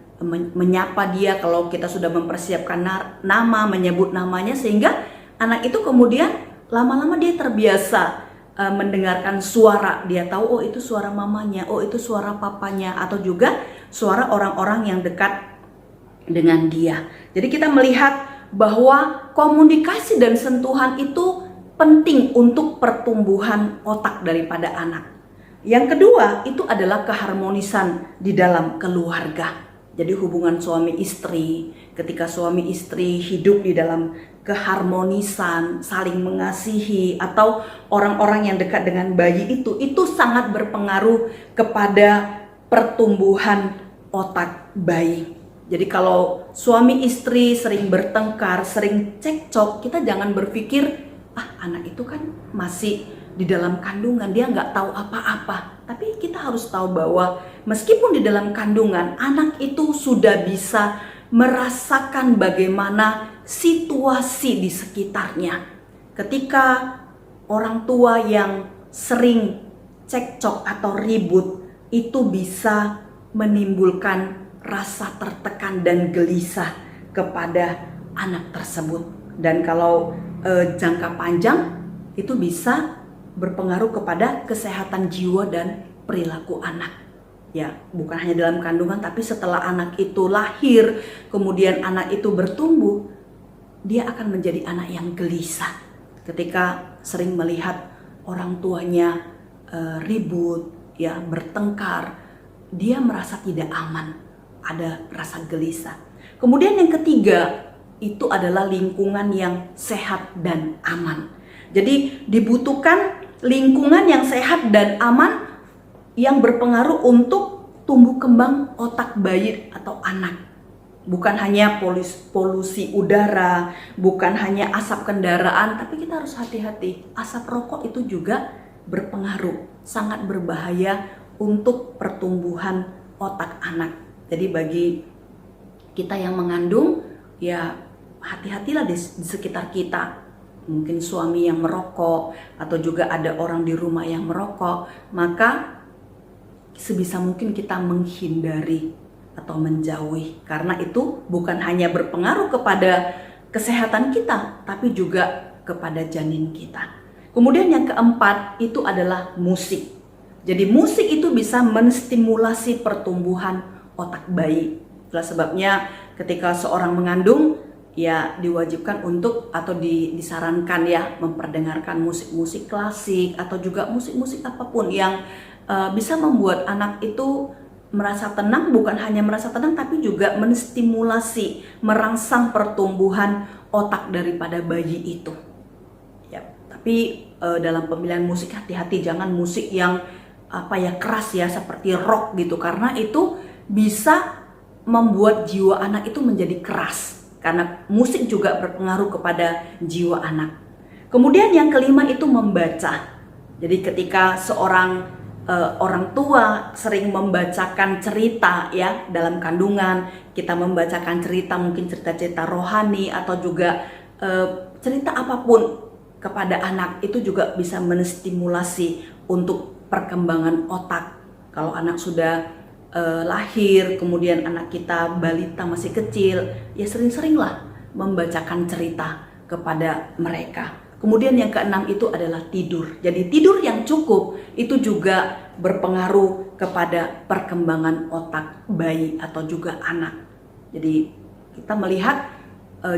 menyapa dia kalau kita sudah mempersiapkan nama, menyebut namanya, sehingga anak itu kemudian lama-lama dia terbiasa mendengarkan suara. Dia tahu, oh itu suara mamanya, oh itu suara papanya, atau juga suara orang-orang yang dekat dengan dia. Jadi kita melihat bahwa komunikasi dan sentuhan itu penting untuk pertumbuhan otak daripada anak. Yang kedua itu adalah keharmonisan di dalam keluarga. Jadi hubungan suami istri, ketika suami istri hidup di dalam keharmonisan, saling mengasihi, atau orang-orang yang dekat dengan bayi itu sangat berpengaruh kepada pertumbuhan otak bayi. Jadi kalau suami istri sering bertengkar, sering cekcok, kita jangan berpikir, anak itu kan masih di dalam kandungan, dia nggak tahu apa-apa. Tapi kita harus tahu bahwa meskipun di dalam kandungan, anak itu sudah bisa merasakan bagaimana situasi di sekitarnya. Ketika orang tua yang sering cekcok atau ribut, itu bisa menimbulkan rasa tertekan dan gelisah kepada anak tersebut. Dan kalau jangka panjang, itu bisa berpengaruh kepada kesehatan jiwa dan perilaku anak. Ya, bukan hanya dalam kandungan, tapi setelah anak itu lahir, kemudian anak itu bertumbuh, dia akan menjadi anak yang gelisah. Ketika sering melihat orang tuanya ribut, ya, bertengkar, dia merasa tidak aman, ada rasa gelisah. Kemudian yang ketiga, itu adalah lingkungan yang sehat dan aman. Jadi dibutuhkan lingkungan yang sehat dan aman yang berpengaruh untuk tumbuh kembang otak bayi atau anak. Bukan hanya polusi udara, bukan hanya asap kendaraan, tapi kita harus hati-hati. Asap rokok itu juga berpengaruh, sangat berbahaya untuk pertumbuhan otak anak. Jadi bagi kita yang mengandung, ya hati-hatilah di sekitar kita. Mungkin suami yang merokok, atau juga ada orang di rumah yang merokok, maka sebisa mungkin kita menghindari atau menjauhi, karena itu bukan hanya berpengaruh kepada kesehatan kita, tapi juga kepada janin kita. Kemudian yang keempat itu adalah musik. Jadi musik itu bisa menstimulasi pertumbuhan otak bayi. Itulah sebabnya ketika seorang mengandung, ya diwajibkan untuk atau disarankan ya memperdengarkan musik-musik klasik atau juga musik-musik apapun yang bisa membuat anak itu merasa tenang, bukan hanya merasa tenang tapi juga menstimulasi, merangsang pertumbuhan otak daripada bayi itu. Ya, tapi dalam pemilihan musik hati-hati, jangan musik yang keras ya seperti rock gitu, karena itu bisa membuat jiwa anak itu menjadi keras, karena musik juga berpengaruh kepada jiwa anak. Kemudian yang kelima itu membaca. Jadi ketika seorang orang tua sering membacakan cerita ya dalam kandungan, kita membacakan cerita, mungkin cerita-cerita rohani atau juga cerita apapun kepada anak, itu juga bisa menstimulasi untuk perkembangan otak. Kalau anak sudah lahir, kemudian anak kita balita masih kecil, ya sering-seringlah membacakan cerita kepada mereka. Kemudian yang keenam itu adalah tidur. Jadi tidur yang cukup itu juga berpengaruh kepada perkembangan otak bayi atau juga anak. Jadi kita melihat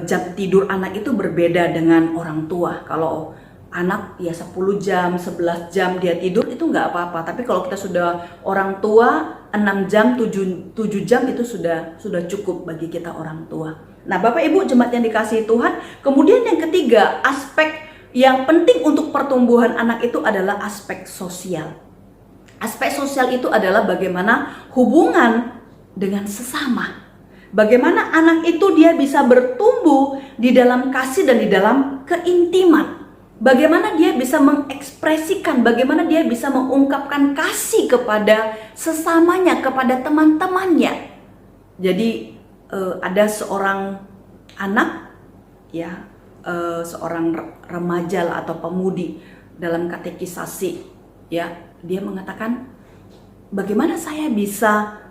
jam tidur anak itu berbeda dengan orang tua. Kalau anak ya 10 jam, 11 jam dia tidur itu nggak apa-apa. Tapi kalau kita sudah orang tua 6 jam, 7 jam itu sudah cukup bagi kita orang tua. Nah Bapak Ibu jemaat yang dikasihi Tuhan, kemudian yang ketiga, aspek yang penting untuk pertumbuhan anak itu adalah aspek sosial. Aspek sosial itu adalah bagaimana hubungan dengan sesama. Bagaimana anak itu dia bisa bertumbuh di dalam kasih dan di dalam keintiman. Bagaimana dia bisa mengekspresikan, bagaimana dia bisa mengungkapkan kasih kepada sesamanya, kepada teman-temannya. Jadi ada seorang anak ya, seorang remaja atau pemudi dalam katekisasi ya, dia mengatakan bagaimana saya bisa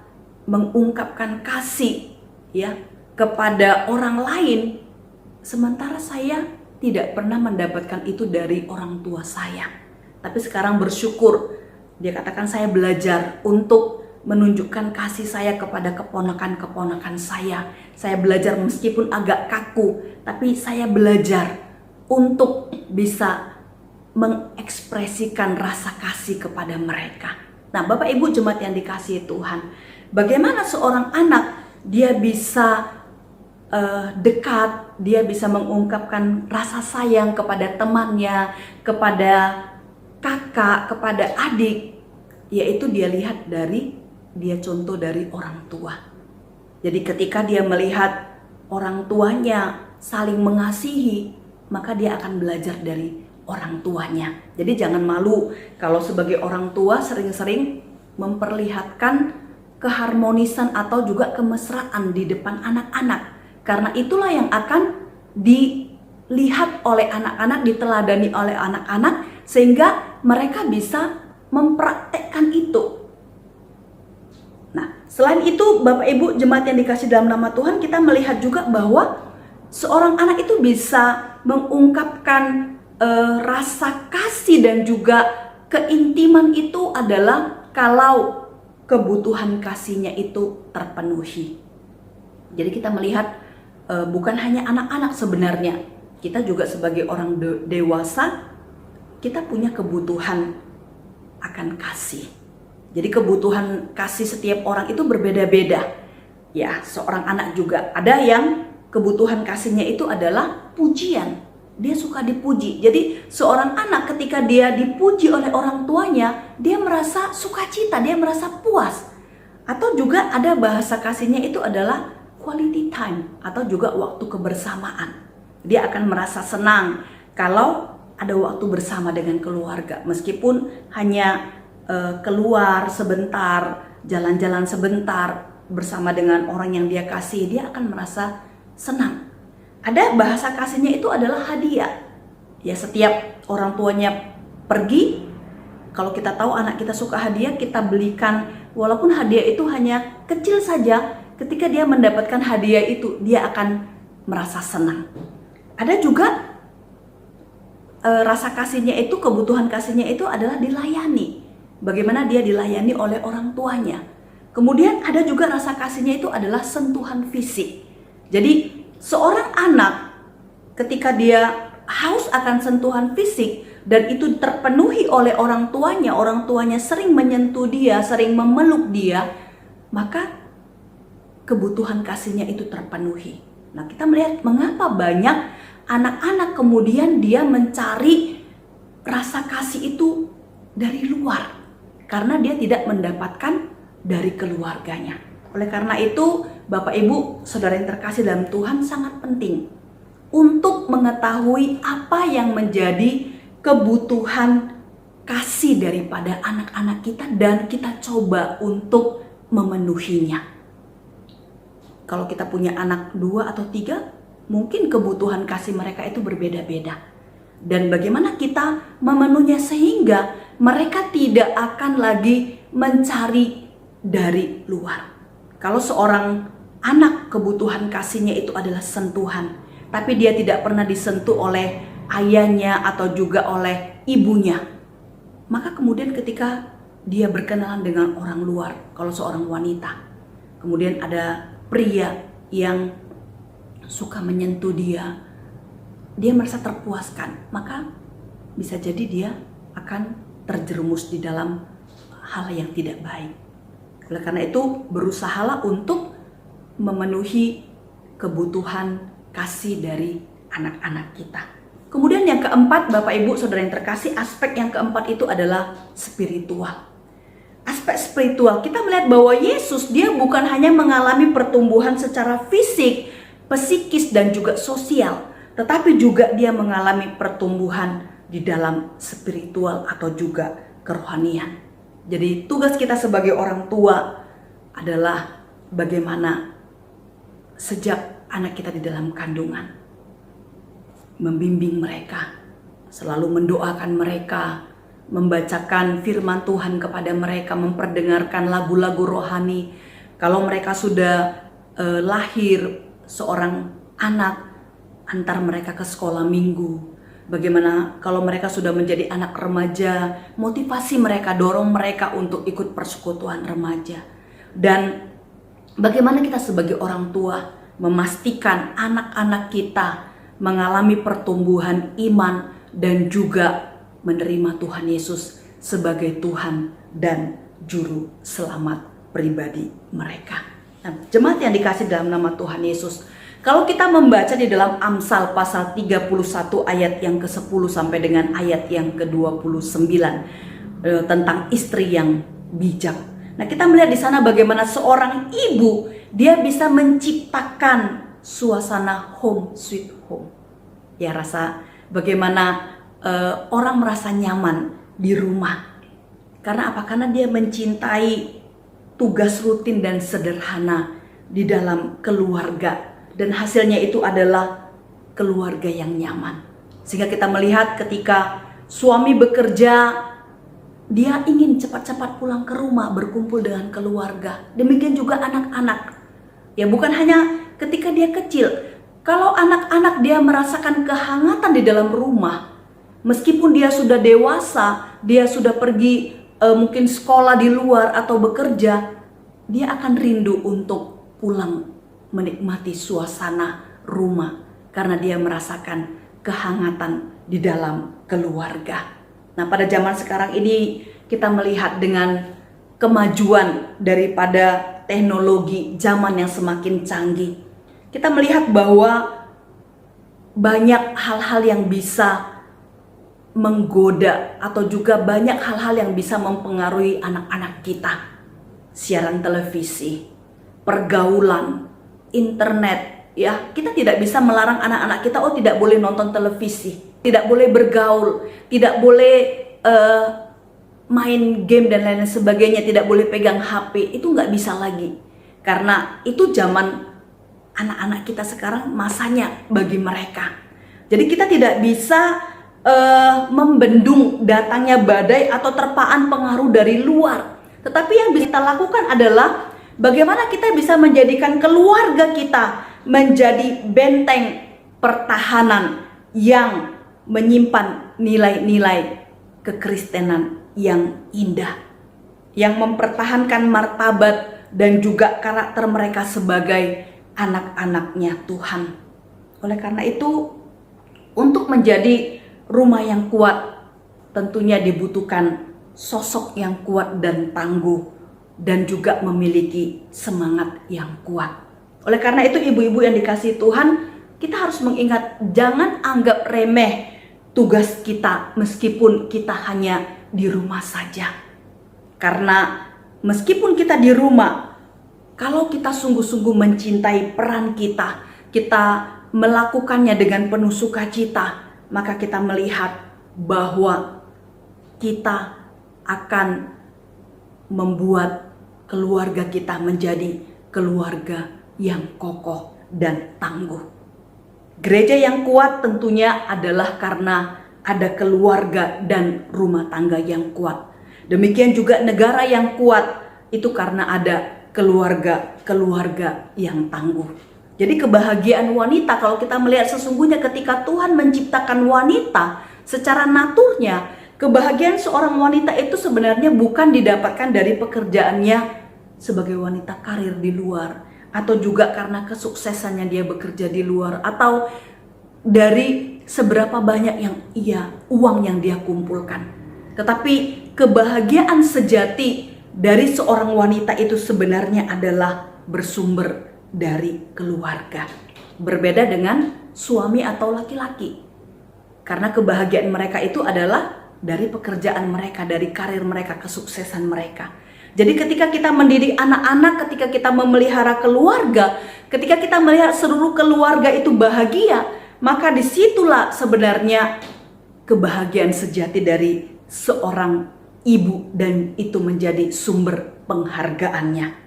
mengungkapkan kasih ya kepada orang lain sementara saya tidak pernah mendapatkan itu dari orang tua saya. Tapi sekarang bersyukur, dia katakan saya belajar untuk menunjukkan kasih saya kepada keponakan-keponakan saya. Saya belajar meskipun agak kaku, tapi saya belajar untuk bisa mengekspresikan rasa kasih kepada mereka. Nah, Bapak Ibu jemaat yang dikasihi Tuhan, bagaimana seorang anak dia bisa dekat, dia bisa mengungkapkan rasa sayang kepada temannya, kepada kakak, kepada adik, yaitu dia lihat dari dia contoh dari orang tua. Jadi ketika dia melihat orang tuanya saling mengasihi, maka dia akan belajar dari orang tuanya. Jadi jangan malu kalau sebagai orang tua sering-sering memperlihatkan keharmonisan atau juga kemesraan di depan anak-anak. Karena itulah yang akan dilihat oleh anak-anak, diteladani oleh anak-anak, sehingga mereka bisa mempraktekkan itu. Nah, selain itu Bapak Ibu jemaat yang dikasih dalam nama Tuhan, kita melihat juga bahwa seorang anak itu bisa mengungkapkan rasa kasih dan juga keintiman itu adalah kalau kebutuhan kasihnya itu terpenuhi. Jadi kita melihat bukan hanya anak-anak sebenarnya, kita juga sebagai orang dewasa, kita punya kebutuhan akan kasih. Jadi kebutuhan kasih setiap orang itu berbeda-beda. Ya, seorang anak juga ada yang kebutuhan kasihnya itu adalah pujian. Dia suka dipuji. Jadi seorang anak ketika dia dipuji oleh orang tuanya, dia merasa sukacita, dia merasa puas. Atau juga ada bahasa kasihnya itu adalah quality time atau juga waktu kebersamaan. Dia akan merasa senang kalau ada waktu bersama dengan keluarga, meskipun hanya keluar sebentar, jalan-jalan sebentar bersama dengan orang yang dia kasih, dia akan merasa senang. Ada bahasa kasihnya itu adalah hadiah. Ya, setiap orang tuanya pergi, kalau kita tahu anak kita suka hadiah, kita belikan, walaupun hadiah itu hanya kecil saja, ketika dia mendapatkan hadiah itu, dia akan merasa senang. Ada juga rasa kasihnya itu, kebutuhan kasihnya itu adalah dilayani. Bagaimana dia dilayani oleh orang tuanya. Kemudian ada juga rasa kasihnya itu adalah sentuhan fisik. Jadi seorang anak ketika dia haus akan sentuhan fisik dan itu terpenuhi oleh orang tuanya sering menyentuh dia, sering memeluk dia, maka kebutuhan kasihnya itu terpenuhi. Nah, kita melihat mengapa banyak anak-anak kemudian dia mencari rasa kasih itu dari luar, karena dia tidak mendapatkan dari keluarganya. Oleh karena itu, Bapak Ibu, saudara yang terkasih dalam Tuhan, sangat penting untuk mengetahui apa yang menjadi kebutuhan kasih daripada anak-anak kita dan kita coba untuk memenuhinya. Kalau kita punya anak 2 atau 3, mungkin kebutuhan kasih mereka itu berbeda-beda. Dan bagaimana kita memenuhinya sehingga mereka tidak akan lagi mencari dari luar. Kalau seorang anak kebutuhan kasihnya itu adalah sentuhan, tapi dia tidak pernah disentuh oleh ayahnya atau juga oleh ibunya, maka kemudian ketika dia berkenalan dengan orang luar, kalau seorang wanita, kemudian ada pria yang suka menyentuh dia merasa terpuaskan, maka bisa jadi dia akan terjerumus di dalam hal yang tidak baik. Oleh karena itu, berusahalah untuk memenuhi kebutuhan kasih dari anak-anak kita. Kemudian yang keempat, Bapak Ibu Saudara yang terkasih, aspek yang keempat itu adalah spiritual. Aspek spiritual, kita melihat bahwa Yesus dia bukan hanya mengalami pertumbuhan secara fisik, psikis dan juga sosial, tetapi juga dia mengalami pertumbuhan di dalam spiritual atau juga kerohanian. Jadi tugas kita sebagai orang tua adalah bagaimana sejak anak kita di dalam kandungan, membimbing mereka, selalu mendoakan mereka, membacakan firman Tuhan kepada mereka, memperdengarkan lagu-lagu rohani. Kalau mereka sudah lahir seorang anak, antar mereka ke sekolah minggu. Bagaimana kalau mereka sudah menjadi anak remaja, motivasi mereka, dorong mereka untuk ikut persekutuan remaja. Dan bagaimana kita sebagai orang tua memastikan anak-anak kita mengalami pertumbuhan iman dan juga menerima Tuhan Yesus sebagai Tuhan dan Juru Selamat pribadi mereka. Nah, jemaat yang dikasih dalam nama Tuhan Yesus, kalau kita membaca di dalam Amsal pasal 31 ayat yang ke-10 sampai dengan ayat yang ke-29 tentang istri yang bijak. Nah, kita melihat di sana bagaimana seorang ibu dia bisa menciptakan suasana home sweet home. Ya, rasa bagaimana orang merasa nyaman di rumah. Karena apa? Karena dia mencintai tugas rutin dan sederhana di dalam keluarga. Dan hasilnya itu adalah keluarga yang nyaman. Sehingga kita melihat ketika suami bekerja, dia ingin cepat-cepat pulang ke rumah, berkumpul dengan keluarga. Demikian juga anak-anak. Ya, bukan hanya ketika dia kecil. Kalau anak-anak dia merasakan kehangatan di dalam rumah, meskipun dia sudah dewasa, dia sudah pergi mungkin sekolah di luar atau bekerja, dia akan rindu untuk pulang menikmati suasana rumah karena dia merasakan kehangatan di dalam keluarga. Nah, pada zaman sekarang ini kita melihat dengan kemajuan daripada teknologi zaman yang semakin canggih, kita melihat bahwa banyak hal-hal yang bisa menggoda atau juga banyak hal-hal yang bisa mempengaruhi anak-anak kita. Siaran televisi, pergaulan, internet, ya. Kita tidak bisa melarang anak-anak kita, oh tidak boleh nonton televisi, tidak boleh bergaul, tidak boleh main game dan lain sebagainya, tidak boleh pegang HP. Itu nggak bisa lagi, karena itu zaman anak-anak kita sekarang, masanya bagi mereka. Jadi kita tidak bisa membendung datangnya badai atau terpaan pengaruh dari luar. Tetapi yang bisa kita lakukan adalah bagaimana kita bisa menjadikan keluarga kita menjadi benteng pertahanan yang menyimpan nilai-nilai kekristenan yang indah, yang mempertahankan martabat dan juga karakter mereka sebagai anak-anaknya Tuhan. Oleh karena itu, untuk menjadi rumah yang kuat, tentunya dibutuhkan sosok yang kuat dan tangguh, dan juga memiliki semangat yang kuat. Oleh karena itu, ibu-ibu yang dikasihi Tuhan, kita harus mengingat, jangan anggap remeh tugas kita meskipun kita hanya di rumah saja. Karena meskipun kita di rumah, kalau kita sungguh-sungguh mencintai peran kita, kita melakukannya dengan penuh sukacita, maka kita melihat bahwa kita akan membuat keluarga kita menjadi keluarga yang kokoh dan tangguh. Gereja yang kuat tentunya adalah karena ada keluarga dan rumah tangga yang kuat. Demikian juga negara yang kuat itu karena ada keluarga yang tangguh. Jadi kebahagiaan wanita, kalau kita melihat sesungguhnya ketika Tuhan menciptakan wanita secara naturnya, kebahagiaan seorang wanita itu sebenarnya bukan didapatkan dari pekerjaannya sebagai wanita karir di luar, atau juga karena kesuksesannya dia bekerja di luar, atau dari seberapa banyak uang yang dia kumpulkan. Tetapi kebahagiaan sejati dari seorang wanita itu sebenarnya adalah bersumber dari keluarga. Berbeda dengan suami atau laki-laki. Karena kebahagiaan mereka itu adalah dari pekerjaan mereka, dari karir mereka, kesuksesan mereka. Jadi ketika kita mendidik anak-anak, ketika kita memelihara keluarga, ketika kita melihat seluruh keluarga itu bahagia, maka disitulah sebenarnya kebahagiaan sejati dari seorang ibu, dan itu menjadi sumber penghargaannya.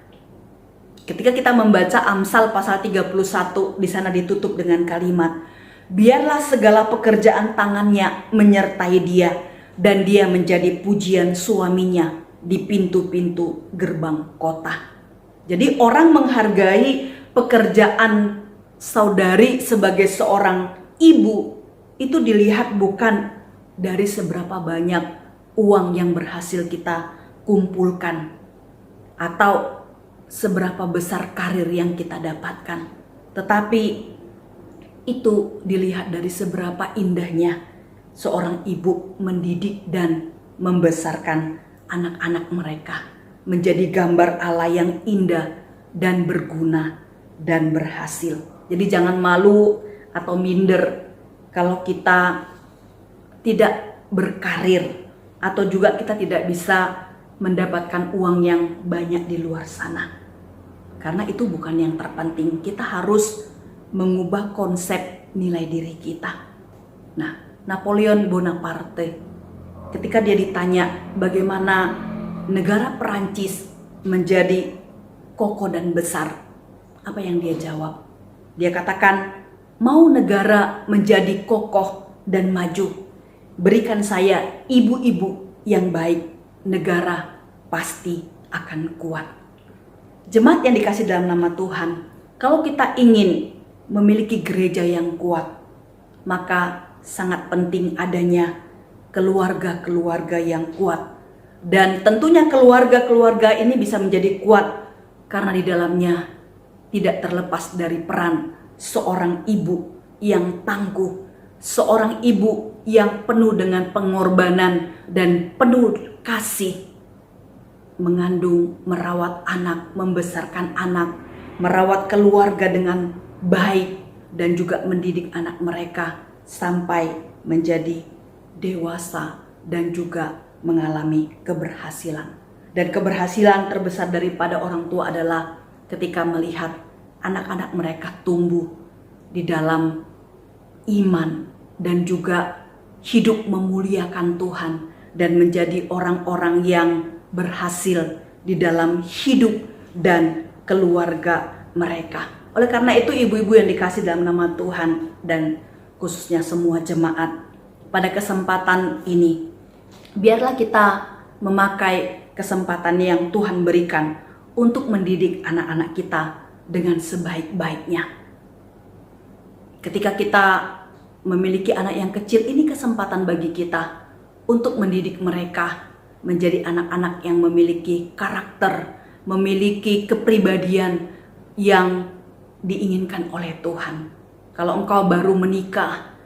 Ketika kita membaca Amsal pasal 31, di sana ditutup dengan kalimat, biarlah segala pekerjaan tangannya menyertai dia, dan dia menjadi pujian suaminya di pintu-pintu gerbang kota. Jadi orang menghargai pekerjaan saudari sebagai seorang ibu itu dilihat bukan dari seberapa banyak uang yang berhasil kita kumpulkan, atau seberapa besar karir yang kita dapatkan, tetapi itu dilihat dari seberapa indahnya seorang ibu mendidik dan membesarkan anak-anak mereka menjadi gambar Allah yang indah dan berguna dan berhasil. Jadi jangan malu atau minder kalau kita tidak berkarir, atau juga kita tidak bisa mendapatkan uang yang banyak di luar sana. Karena itu bukan yang terpenting. Kita harus mengubah konsep nilai diri kita. Nah, Napoleon Bonaparte, ketika dia ditanya bagaimana negara Perancis menjadi kokoh dan besar, apa yang dia jawab? Dia katakan, mau negara menjadi kokoh dan maju, berikan saya ibu-ibu yang baik, negara pasti akan kuat. Jemaat yang dikasih dalam nama Tuhan, kalau kita ingin memiliki gereja yang kuat, maka sangat penting adanya keluarga-keluarga yang kuat, Dan tentunya keluarga-keluarga ini bisa menjadi kuat karena di dalamnya tidak terlepas dari peran seorang ibu yang tangguh, seorang ibu yang penuh dengan pengorbanan dan penuh kasih, mengandung, merawat anak, membesarkan anak, merawat keluarga dengan baik, dan juga mendidik anak mereka sampai menjadi dewasa dan juga mengalami keberhasilan. Dan keberhasilan terbesar daripada orang tua adalah ketika melihat anak-anak mereka tumbuh di dalam iman dan juga hidup memuliakan Tuhan dan menjadi orang-orang yang berhasil di dalam hidup dan keluarga mereka. Oleh karena itu, ibu-ibu yang dikasih dalam nama Tuhan dan khususnya semua jemaat, pada kesempatan ini biarlah kita memakai kesempatan yang Tuhan berikan untuk mendidik anak-anak kita dengan sebaik-baiknya. Ketika kita memiliki anak yang kecil, ini kesempatan bagi kita untuk mendidik mereka menjadi anak-anak yang memiliki karakter, memiliki kepribadian yang diinginkan oleh Tuhan. Kalau engkau baru menikah,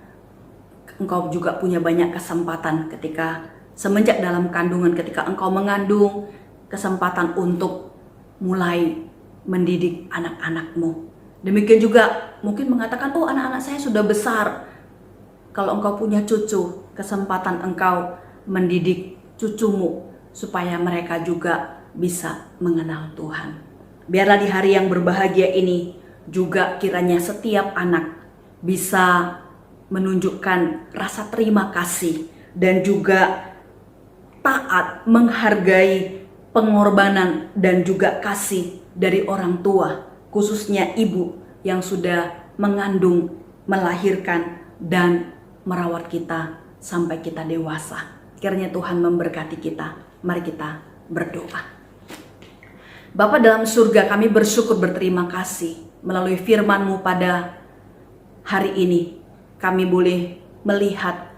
engkau juga punya banyak kesempatan ketika semenjak dalam kandungan, ketika engkau mengandung, kesempatan untuk mulai mendidik anak-anakmu. Demikian juga mungkin mengatakan, oh anak-anak saya sudah besar. Kalau engkau punya cucu, kesempatan engkau mendidik cucumu supaya mereka juga bisa mengenal Tuhan. Biarlah di hari yang berbahagia ini juga kiranya setiap anak bisa menunjukkan rasa terima kasih dan juga taat, menghargai pengorbanan dan juga kasih dari orang tua, khususnya ibu yang sudah mengandung, melahirkan dan merawat kita sampai kita dewasa. Kiranya Tuhan memberkati kita. Mari kita berdoa. Bapa dalam surga, kami bersyukur, berterima kasih melalui firman-Mu pada hari ini. Kami boleh melihat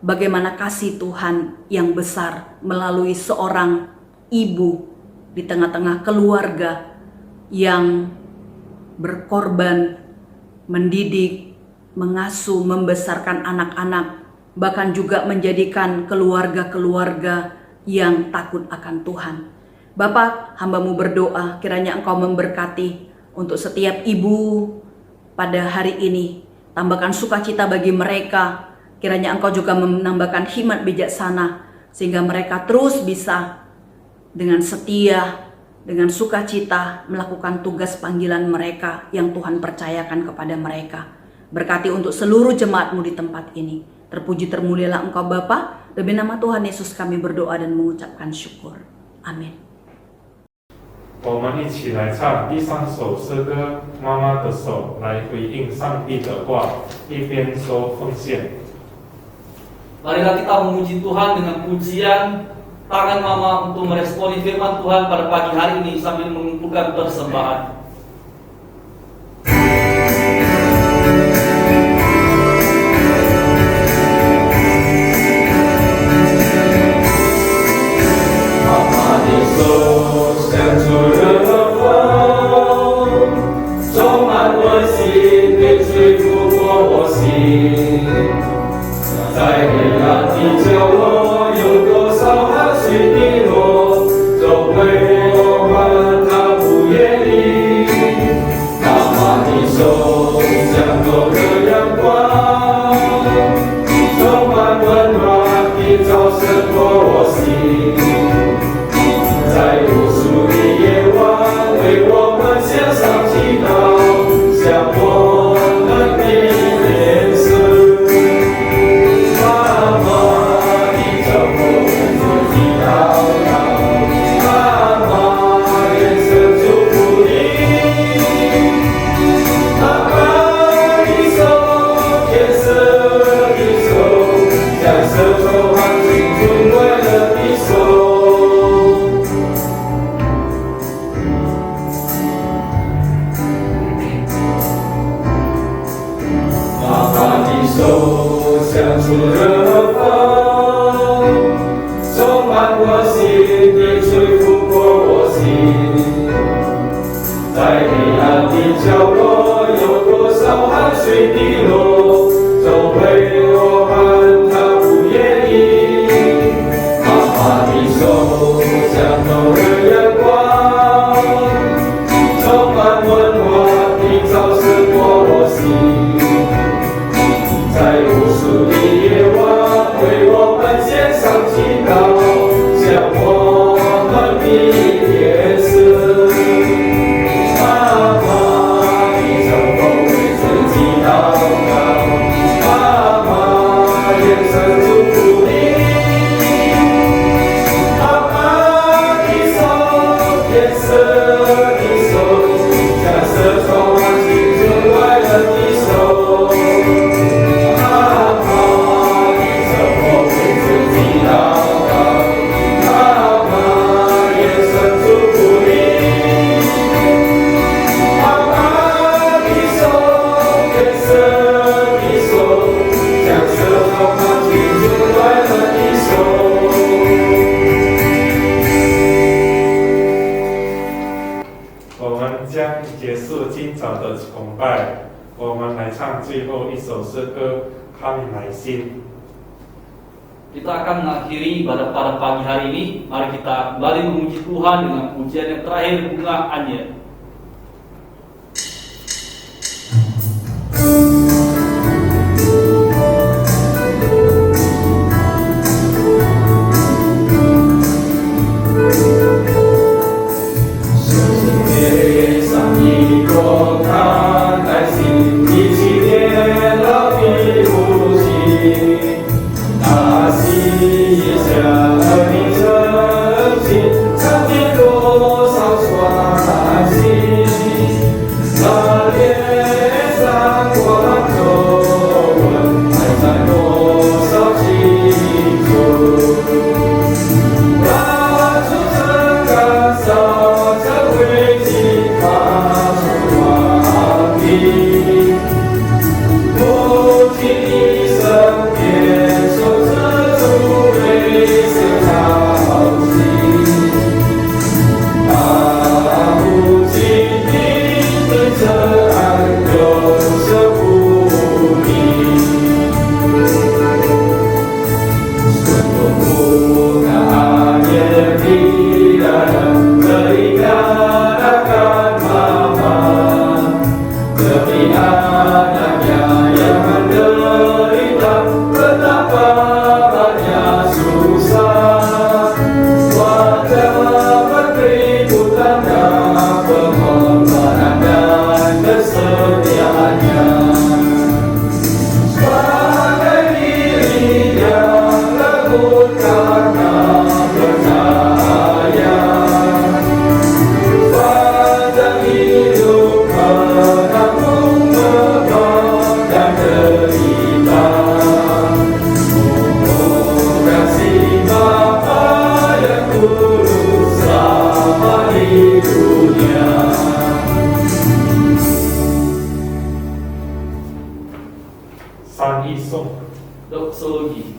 bagaimana kasih Tuhan yang besar melalui seorang ibu di tengah-tengah keluarga yang berkorban, mendidik, mengasuh, membesarkan anak-anak, bahkan juga menjadikan keluarga-keluarga yang takut akan Tuhan. Bapa, hamba-Mu berdoa kiranya Engkau memberkati untuk setiap ibu pada hari ini. Tambahkan sukacita bagi mereka. Kiranya Engkau juga menambahkan hikmat bijaksana sehingga mereka terus bisa dengan setia, dengan sukacita melakukan tugas panggilan mereka yang Tuhan percayakan kepada mereka. Berkati untuk seluruh jemaat-Mu di tempat ini. Terpuji termulialah Engkau Bapa. Demi nama Tuhan Yesus kami berdoa dan mengucapkan syukur. Amin. 我们一起来唱第三首诗歌《妈妈的手》，来回应上帝的话，一边说奉献。 Marilah kita memuji Tuhan dengan pujian tangan Mama untuk meresponi firman Tuhan pada pagi hari ini sambil mengumpulkan persembahan. Sang Chủ Rơ Phong, trong mắt của 水滴落，总会我喊他不愿意。妈妈的手像冬日阳光，充满温暖的照射过我心。在无数的夜晚，为我们献上祈祷，向我们的耶稣。妈妈，你曾否为自己祷告？妈妈，愿神祝福你。妈妈的手，天色的手，像是充满青春快乐的手。妈妈，你曾否为自己祷告？妈妈，愿神祝福你。妈妈的手，天色的手，像是充满青春快乐的手。我们将结束今早的崇拜，我们来唱最后一首诗歌《Kami来信》。 Kita akan mengakhiri ibadah pada pagi hari ini. Mari kita kembali memuji Tuhan dengan pujian yang terakhir, bunga Anya. Doxologi.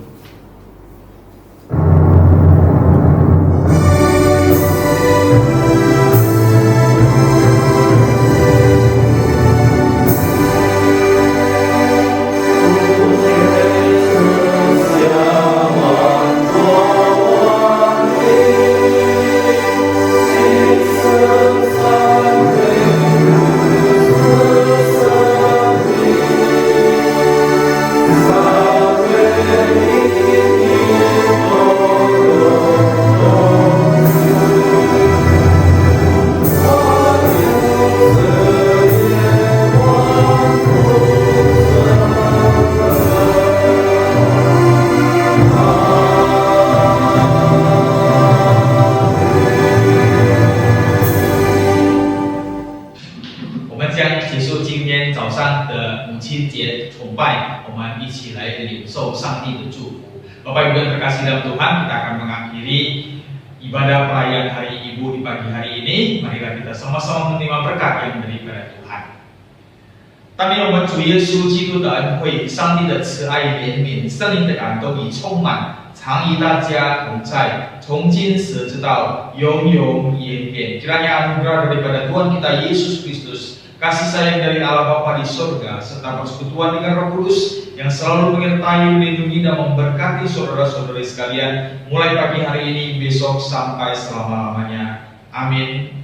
Bapak Ibu yang terkasih dalam Tuhan, kita akan mengakhiri ibadah perayaan Hari Ibu di pagi hari ini. Marilah kita sama-sama menerima berkat yang daripada Tuhan。但愿我们主耶稣基督的恩惠、上帝的慈爱怜悯、圣灵的感动已充满，常与大家同在，从今时直到永永远远。Kiranya anugerah daripada Tuhan kita Yesus Kristus kasih sayang dari Allah Bapa di surga, serta persekutuan dengan Roh Kudus yang selalu menyertai, melindungi, dan memberkati saudara-saudari sekalian mulai pagi hari ini, besok, sampai selama-lamanya. Amin.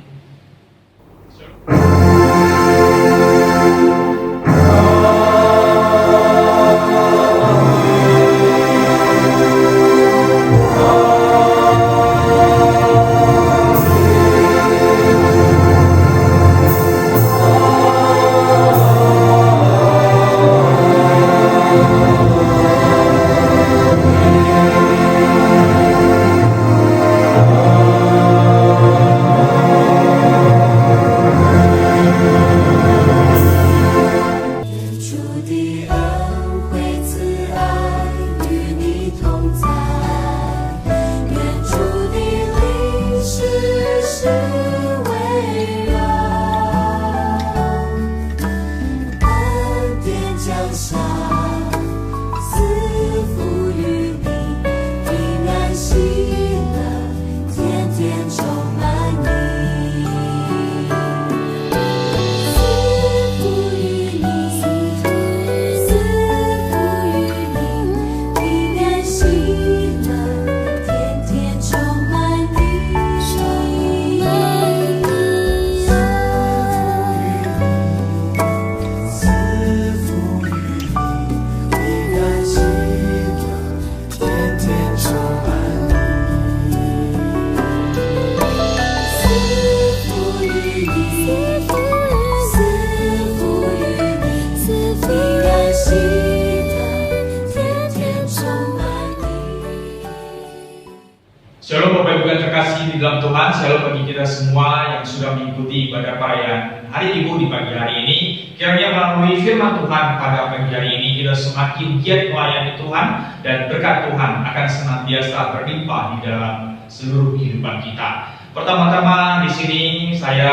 Shalom Bapak Ibu yang terkasih di dalam Tuhan, shalom bagi kita semua yang sudah mengikuti ibadah perayaan Hari Ibu di pagi hari ini. Kiranya melalui firman Tuhan pada pagi hari ini kita semakin giat melayani Tuhan dan berkat Tuhan akan senantiasa berlimpah di dalam seluruh kehidupan kita. Pertama-tama di sini saya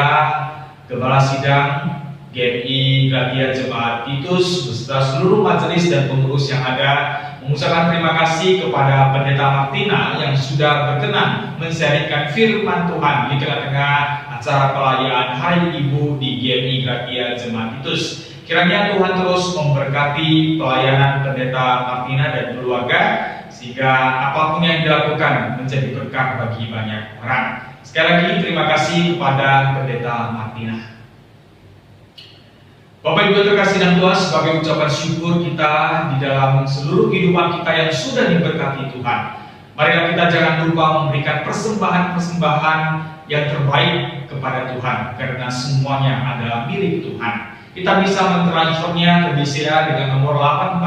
Gembala Sidang GMI Gratia Jemaat Titus beserta seluruh majelis dan pengurus yang ada mengucapkan terima kasih kepada Pendeta Martina yang sudah berkenan mensyariatkan firman Tuhan di tengah-tengah acara perayaan Hari Ibu di GMI Gratia Jemaat Titus. Kiranya Tuhan terus memberkati pelayanan Pendeta Martina dan keluarga sehingga apapun yang dilakukan menjadi berkat bagi banyak orang. Sekali lagi terima kasih kepada Pendeta Martina. Bapak Ibu terkasih dalam Tuhan, sebagai ucapan syukur kita di dalam seluruh kehidupan kita yang sudah diberkati Tuhan, marilah kita jangan lupa memberikan persembahan-persembahan yang terbaik kepada Tuhan, karena semuanya adalah milik Tuhan. Kita bisa mentransfernya ke BCA dengan nomor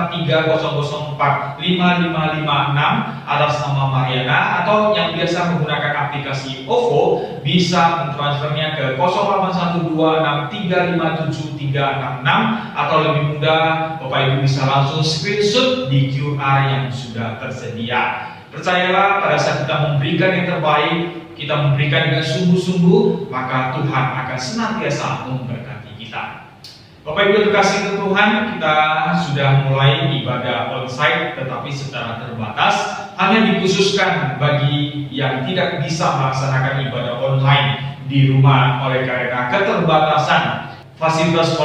84300455556 atas nama Mariana, atau yang biasa menggunakan aplikasi OVO bisa mentransfernya ke 0812635736, atau lebih mudah Bapak Ibu bisa langsung screenshot di QR yang sudah tersedia. Percayalah, pada saat kita memberikan yang terbaik, kita memberikan dengan sungguh-sungguh, maka Tuhan akan senantiasa memberkati kita. Bapak Ibu terkasih Tuhan, kita sudah mulai ibadah onsite tetapi secara terbatas, hanya dikhususkan bagi yang tidak bisa melaksanakan ibadah online di rumah oleh karena keterbatasan fasilitas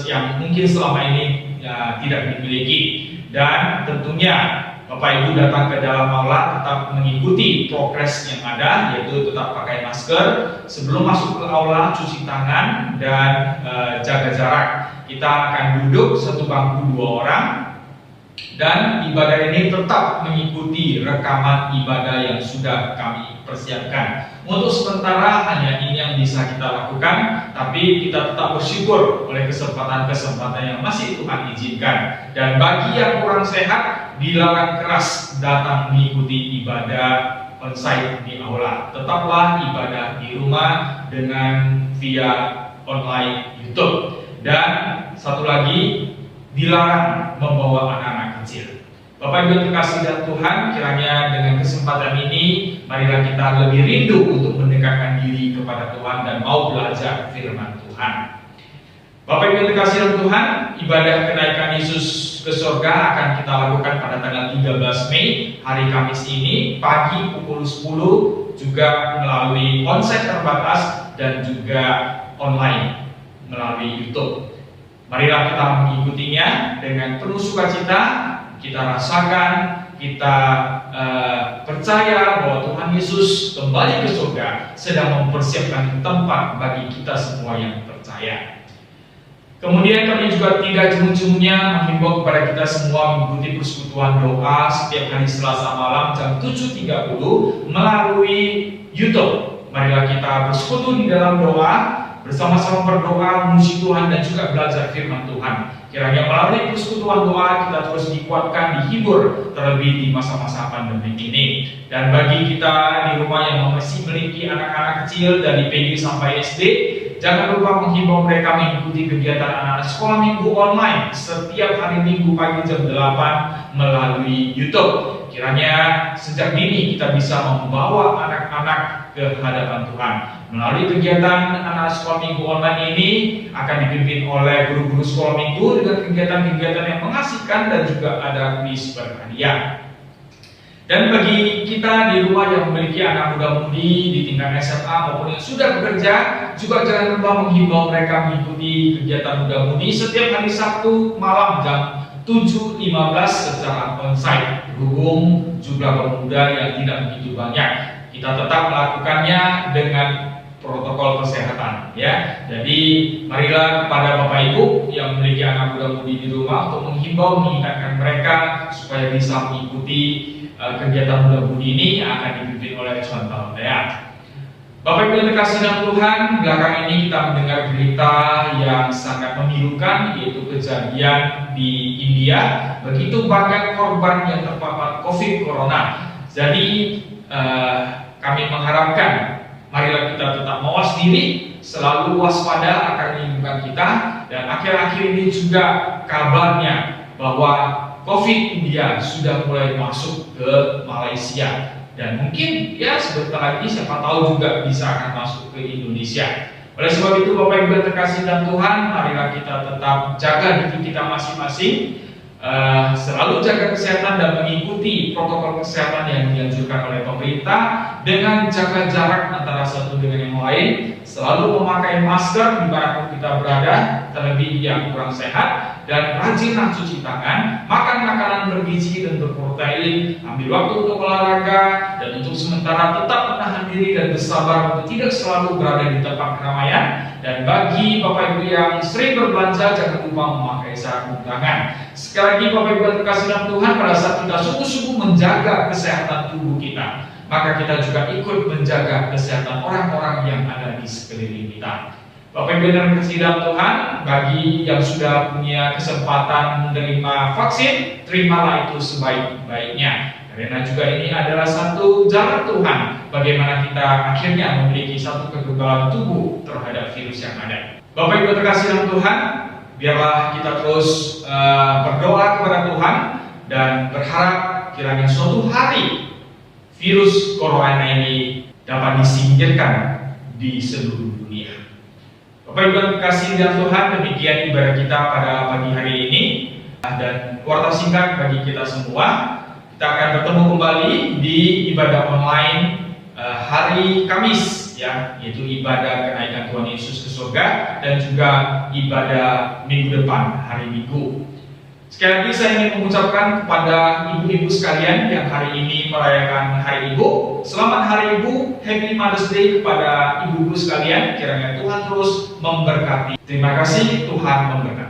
yang mungkin selama ini tidak dimiliki. Dan tentunya Bapak Ibu datang ke dalam aula tetap mengikuti prokes yang ada, yaitu tetap pakai masker, sebelum masuk ke aula cuci tangan dan jaga jarak. Kita akan duduk satu bangku 2 orang, dan ibadah ini tetap mengikuti rekaman ibadah yang sudah kami persiapkan. Untuk sementara hanya ini yang bisa kita lakukan, tapi kita tetap bersyukur oleh kesempatan-kesempatan yang masih Tuhan izinkan. Dan bagi yang kurang sehat, dilarang keras datang mengikuti ibadah onsite di aula. Tetaplah ibadah di rumah dengan via online YouTube. Dan satu lagi, dilarang membawa anak-anak kecil. Bapak Ibu terkasih dalam Tuhan, kiranya dengan kesempatan ini marilah kita lebih rindu untuk mendekatkan diri kepada Tuhan dan mau belajar firman Tuhan. Bapak Ibu terkasih dalam Tuhan, ibadah kenaikan Yesus ke surga akan kita lakukan pada tanggal 13 Mei, hari Kamis ini, pagi pukul 10, juga melalui onsite terbatas dan juga online melalui YouTube. Marilah kita mengikutinya dengan penuh sukacita. Kita rasakan, kita percaya bahwa Tuhan Yesus kembali ke surga sedang mempersiapkan tempat bagi kita semua yang percaya. Kemudian kami juga tidak jemu-jemunya menghimbau kepada kita semua mengikuti persekutuan doa setiap hari Selasa malam jam 7.30 melalui YouTube. Marilah kita bersekutu di dalam doa, bersama-sama berdoa, memuji Tuhan dan juga belajar firman Tuhan. Kiranya melalui persekutuan doa kita terus dikuatkan, dihibur, terlebih di masa-masa pandemi ini. Dan bagi kita di rumah yang masih memiliki anak-anak kecil dari PG sampai SD, jangan lupa menghimbau mereka mengikuti kegiatan anak-anak sekolah minggu online setiap hari Minggu pagi jam 8 melalui YouTube. Kiranya sejak dini kita bisa membawa anak-anak ke hadapan Tuhan. Melalui kegiatan anak sekolah minggu online ini akan dipimpin oleh guru-guru sekolah minggu dengan kegiatan-kegiatan yang mengasihkan dan juga ada kuis berhadiah. Dan bagi kita di rumah yang memiliki anak muda-mudi di tingkat SMA maupun yang sudah bekerja, juga jangan lupa menghimbau mereka mengikuti kegiatan muda-mudi setiap hari Sabtu malam jam 7.15 secara onsite. Berhubung jumlah pemuda yang tidak begitu banyak, kita tetap melakukannya dengan protokol kesehatan, ya. Jadi marilah kepada Bapak Ibu yang memiliki anak muda-mudi di rumah untuk menghimbau, mengingatkan mereka supaya bisa mengikuti kegiatan muda-mudi ini yang akan dipimpin oleh Tuan Talmudaya. Bapak Ibu yang terkasih dalam Tuhan, belakangan ini kita mendengar berita yang sangat memilukan, yaitu kejadian di India. Begitu banyak korban yang terpapar COVID Corona. Jadi kami mengharapkan marilah kita tetap mawas diri, selalu waspada akan lingkungan kita. Dan akhir-akhir ini juga kabarnya bahwa COVID India sudah mulai masuk ke Malaysia. Dan mungkin ya sebentar lagi siapa tahu juga bisa akan masuk ke Indonesia. Oleh sebab itu Bapak Ibu terkasih dalam Tuhan, marilah kita tetap jaga diri kita masing-masing, selalu jaga kesehatan dan mengikuti protokol kesehatan yang dianjurkan oleh pemerintah dengan jaga jarak antara satu dengan yang lain, selalu memakai masker dimanapun kita berada, terlebih yang kurang sehat, dan rajinlah cuci tangan, makan makanan bergizi dan berprotein, ambil waktu untuk olahraga, dan untuk sementara tetap menahan diri dan bersabar untuk tidak selalu berada di tempat keramaian. Dan bagi Bapak Ibu yang sering berbelanja, jangan lupa memakai sarung tangan. Sekali lagi Bapak Ibu yang terkasih dalam Tuhan, pada saat kita sungguh-sungguh menjaga kesehatan tubuh kita, maka kita juga ikut menjaga kesehatan orang-orang yang ada di sekeliling kita. Bapak Ibu yang terkasih dalam Tuhan, bagi yang sudah punya kesempatan menerima vaksin, terimalah itu sebaik-baiknya. Karena juga ini adalah satu jalan Tuhan bagaimana kita akhirnya memiliki satu kekebalan tubuh terhadap virus yang ada. Bapak Ibu terkasih dalam Tuhan, biarlah kita terus berdoa kepada Tuhan dan berharap kiranya suatu hari virus corona ini dapat disingkirkan di seluruh dunia. Bapak Ibu terkasih dalam Tuhan, demikian ibadah kita pada pagi hari ini. Dan warta singkat bagi kita semua, kita akan bertemu kembali di ibadah online hari Kamis, ya, yaitu ibadah kenaikan Tuhan Yesus ke surga dan juga ibadah minggu depan hari Minggu. Sekali lagi saya ingin mengucapkan kepada ibu-ibu sekalian yang hari ini merayakan Hari Ibu, selamat Hari Ibu, Happy Mother's Day kepada ibu-ibu sekalian. Kiranya Tuhan terus memberkati. Terima kasih, Tuhan memberkati.